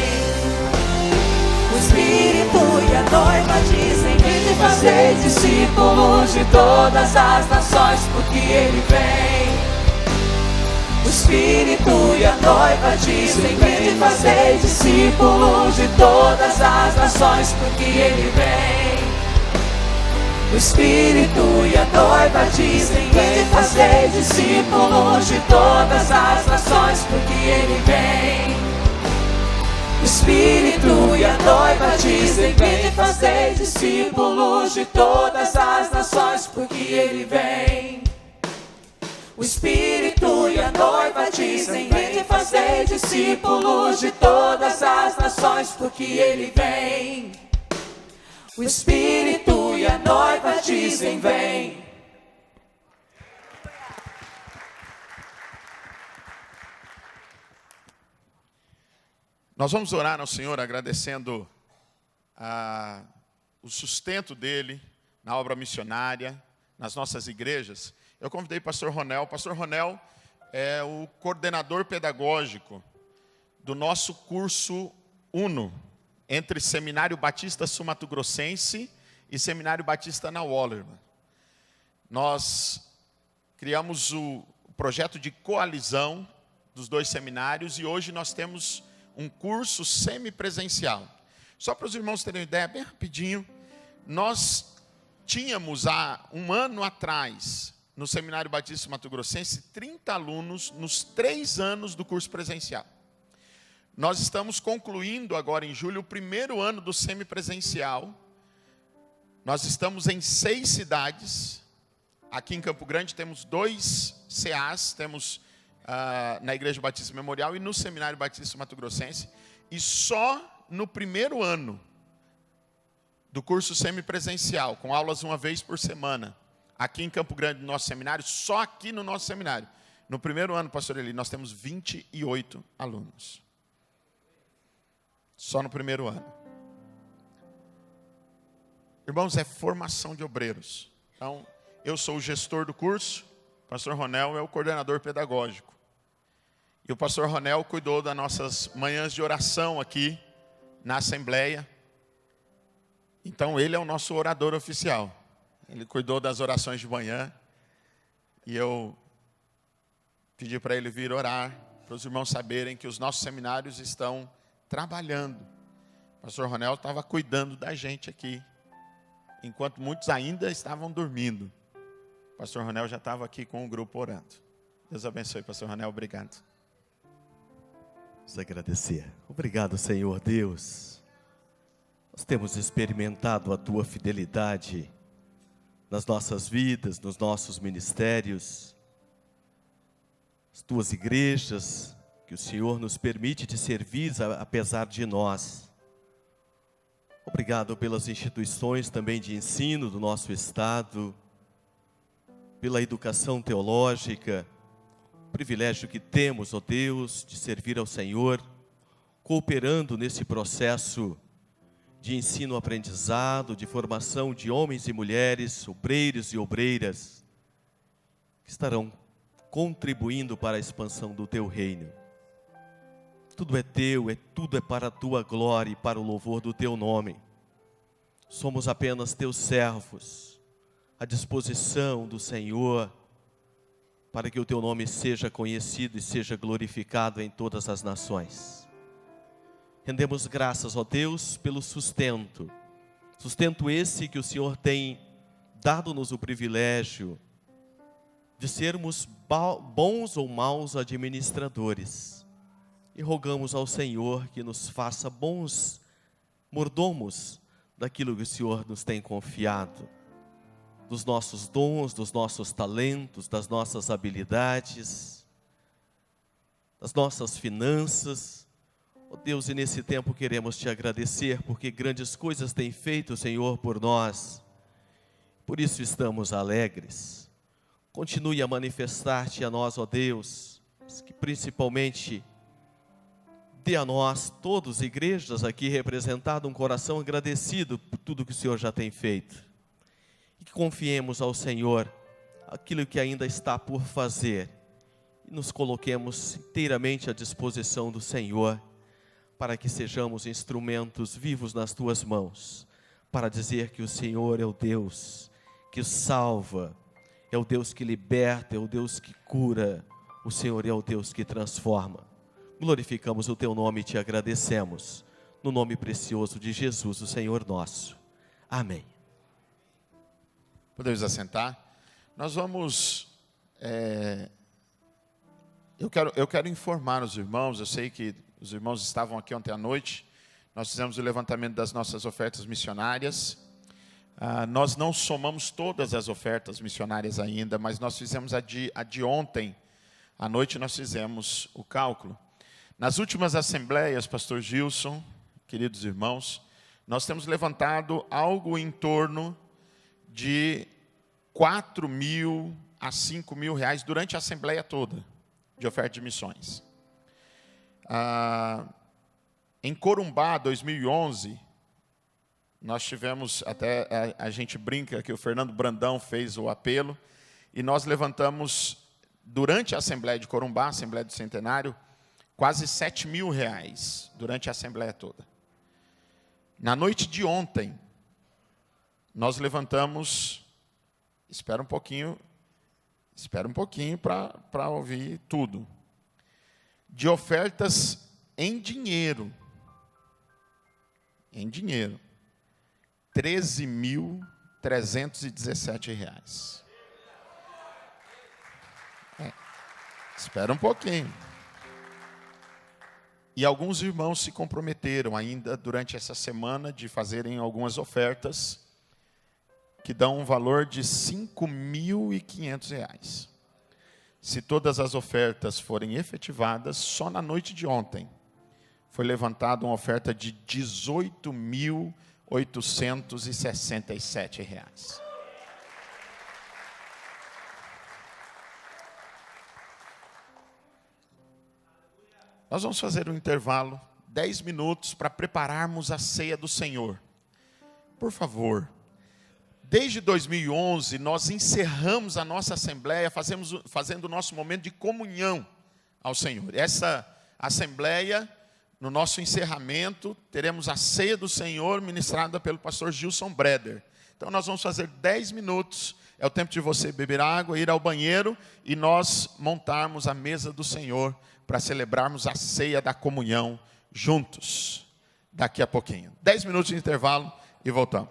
Espírito e a noiva dizem: vinde fazer discípulos de todas as nações, porque Ele vem. O Espírito e a noiva dizem: vinde fazer discípulos de todas as nações, porque Ele vem. O Espírito e a noiva dizem: vinde fazer discípulos de todas as nações, porque Ele vem. O Espírito e a noiva dizem: vinde fazer discípulos de todas as nações, porque Ele vem. O Espírito e a noiva dizem: vinde fazer discípulos de todas as nações, porque Ele vem. O Espírito e a noiva dizem: vem.
Nós vamos orar ao Senhor agradecendo o sustento dEle na obra missionária, nas nossas igrejas. Eu convidei o pastor Ronel. O pastor Ronel é o coordenador pedagógico do nosso curso UNO, entre Seminário Batista Sul-Mato-Grossense e Seminário Batista na Wallerman. Nós criamos o projeto de coalizão dos dois seminários e hoje nós temos um curso semipresencial. Só para os irmãos terem uma ideia, bem rapidinho, nós tínhamos há um ano atrás, no Seminário Batista Mato-Grossense, 30 alunos nos 3 anos do curso presencial. Nós estamos concluindo agora em julho o primeiro ano do semipresencial. Nós estamos em 6 cidades. Aqui em Campo Grande temos 2 CAs, temos na Igreja Batista Memorial e no Seminário Batista Mato-Grossense. E só no primeiro ano do curso semipresencial, com aulas uma vez por semana, aqui em Campo Grande, no nosso seminário, só aqui no nosso seminário, no primeiro ano, pastor Eli, nós temos 28 alunos. Só no primeiro ano. Irmãos, é formação de obreiros. Então, eu sou o gestor do curso, o pastor Ronel é o coordenador pedagógico. E o pastor Ronel cuidou das nossas manhãs de oração aqui na Assembleia. Então, ele é o nosso orador oficial. Ele cuidou das orações de manhã. E eu pedi para ele vir orar, para os irmãos saberem que os nossos seminários estão trabalhando. O pastor Ronel estava cuidando da gente aqui, enquanto muitos ainda estavam dormindo. O pastor Ronel já estava aqui com o grupo orando. Deus abençoe, pastor Ronel, obrigado.
Vamos agradecer. Obrigado, Senhor Deus. Nós temos experimentado a Tua fidelidade nas nossas vidas, nos nossos ministérios, as Tuas igrejas, que o Senhor nos permite te servir apesar de nós. Obrigado pelas instituições também de ensino do nosso estado, pela educação teológica, o privilégio que temos, ó Deus, de servir ao Senhor, cooperando nesse processo de ensino-aprendizado, de formação de homens e mulheres, obreiros e obreiras, que estarão contribuindo para a expansão do Teu reino. Tudo é Teu, tudo é para a Tua glória e para o louvor do Teu nome. Somos apenas Teus servos, à disposição do Senhor, para que o Teu nome seja conhecido e seja glorificado em todas as nações. Rendemos graças, ó Deus, pelo sustento esse que o Senhor tem dado-nos o privilégio de sermos bons ou maus administradores. E rogamos ao Senhor que nos faça bons mordomos daquilo que o Senhor nos tem confiado, dos nossos dons, dos nossos talentos, das nossas habilidades, das nossas finanças. Ó Deus, e nesse tempo queremos te agradecer, porque grandes coisas tem feito o Senhor por nós. Por isso estamos alegres. Continue a manifestar-te a nós, ó Deus, que principalmente dê a nós, todos, igrejas aqui representadas, um coração agradecido por tudo que o Senhor já tem feito. E que confiemos ao Senhor aquilo que ainda está por fazer. E nos coloquemos inteiramente à disposição do Senhor, para que sejamos instrumentos vivos nas tuas mãos, para dizer que o Senhor é o Deus que salva, é o Deus que liberta, é o Deus que cura, o Senhor é o Deus que transforma. Glorificamos o teu nome e te agradecemos, no nome precioso de Jesus, o Senhor nosso. Amém.
Podemos assentar? Nós vamos... Eu quero informar os irmãos, eu sei que os irmãos estavam aqui ontem à noite, nós fizemos o levantamento das nossas ofertas missionárias. Nós não somamos todas as ofertas missionárias ainda, mas nós fizemos a de ontem, à noite nós fizemos o cálculo. Nas últimas assembleias, pastor Gilson, queridos irmãos, nós temos levantado algo em torno de 4 mil a 5 mil reais durante a assembleia toda, de oferta de missões. Em Corumbá, 2011, nós tivemos, até a gente brinca que o Fernando Brandão fez o apelo, e nós levantamos, durante a Assembleia de Corumbá, a Assembleia do Centenário, quase 7 mil reais, durante a Assembleia toda. Na noite de ontem, nós levantamos, espera um pouquinho para ouvir tudo, de ofertas em dinheiro, R$ 13.317. Espera um pouquinho. E alguns irmãos se comprometeram ainda durante essa semana de fazerem algumas ofertas que dão um valor de R$ 5.500. Se todas as ofertas forem efetivadas, só na noite de ontem foi levantada uma oferta de R$ 18.867. Nós vamos fazer um intervalo, 10 minutos, para prepararmos a ceia do Senhor. Por favor, desde 2011, nós encerramos a nossa assembleia, fazendo o nosso momento de comunhão ao Senhor. Essa assembleia, no nosso encerramento, teremos a ceia do Senhor ministrada pelo pastor Gilson Breder. Então nós vamos fazer 10 minutos, é o tempo de você beber água, ir ao banheiro e nós montarmos a mesa do Senhor para celebrarmos a ceia da comunhão juntos, daqui a pouquinho. 10 minutos de intervalo e voltamos.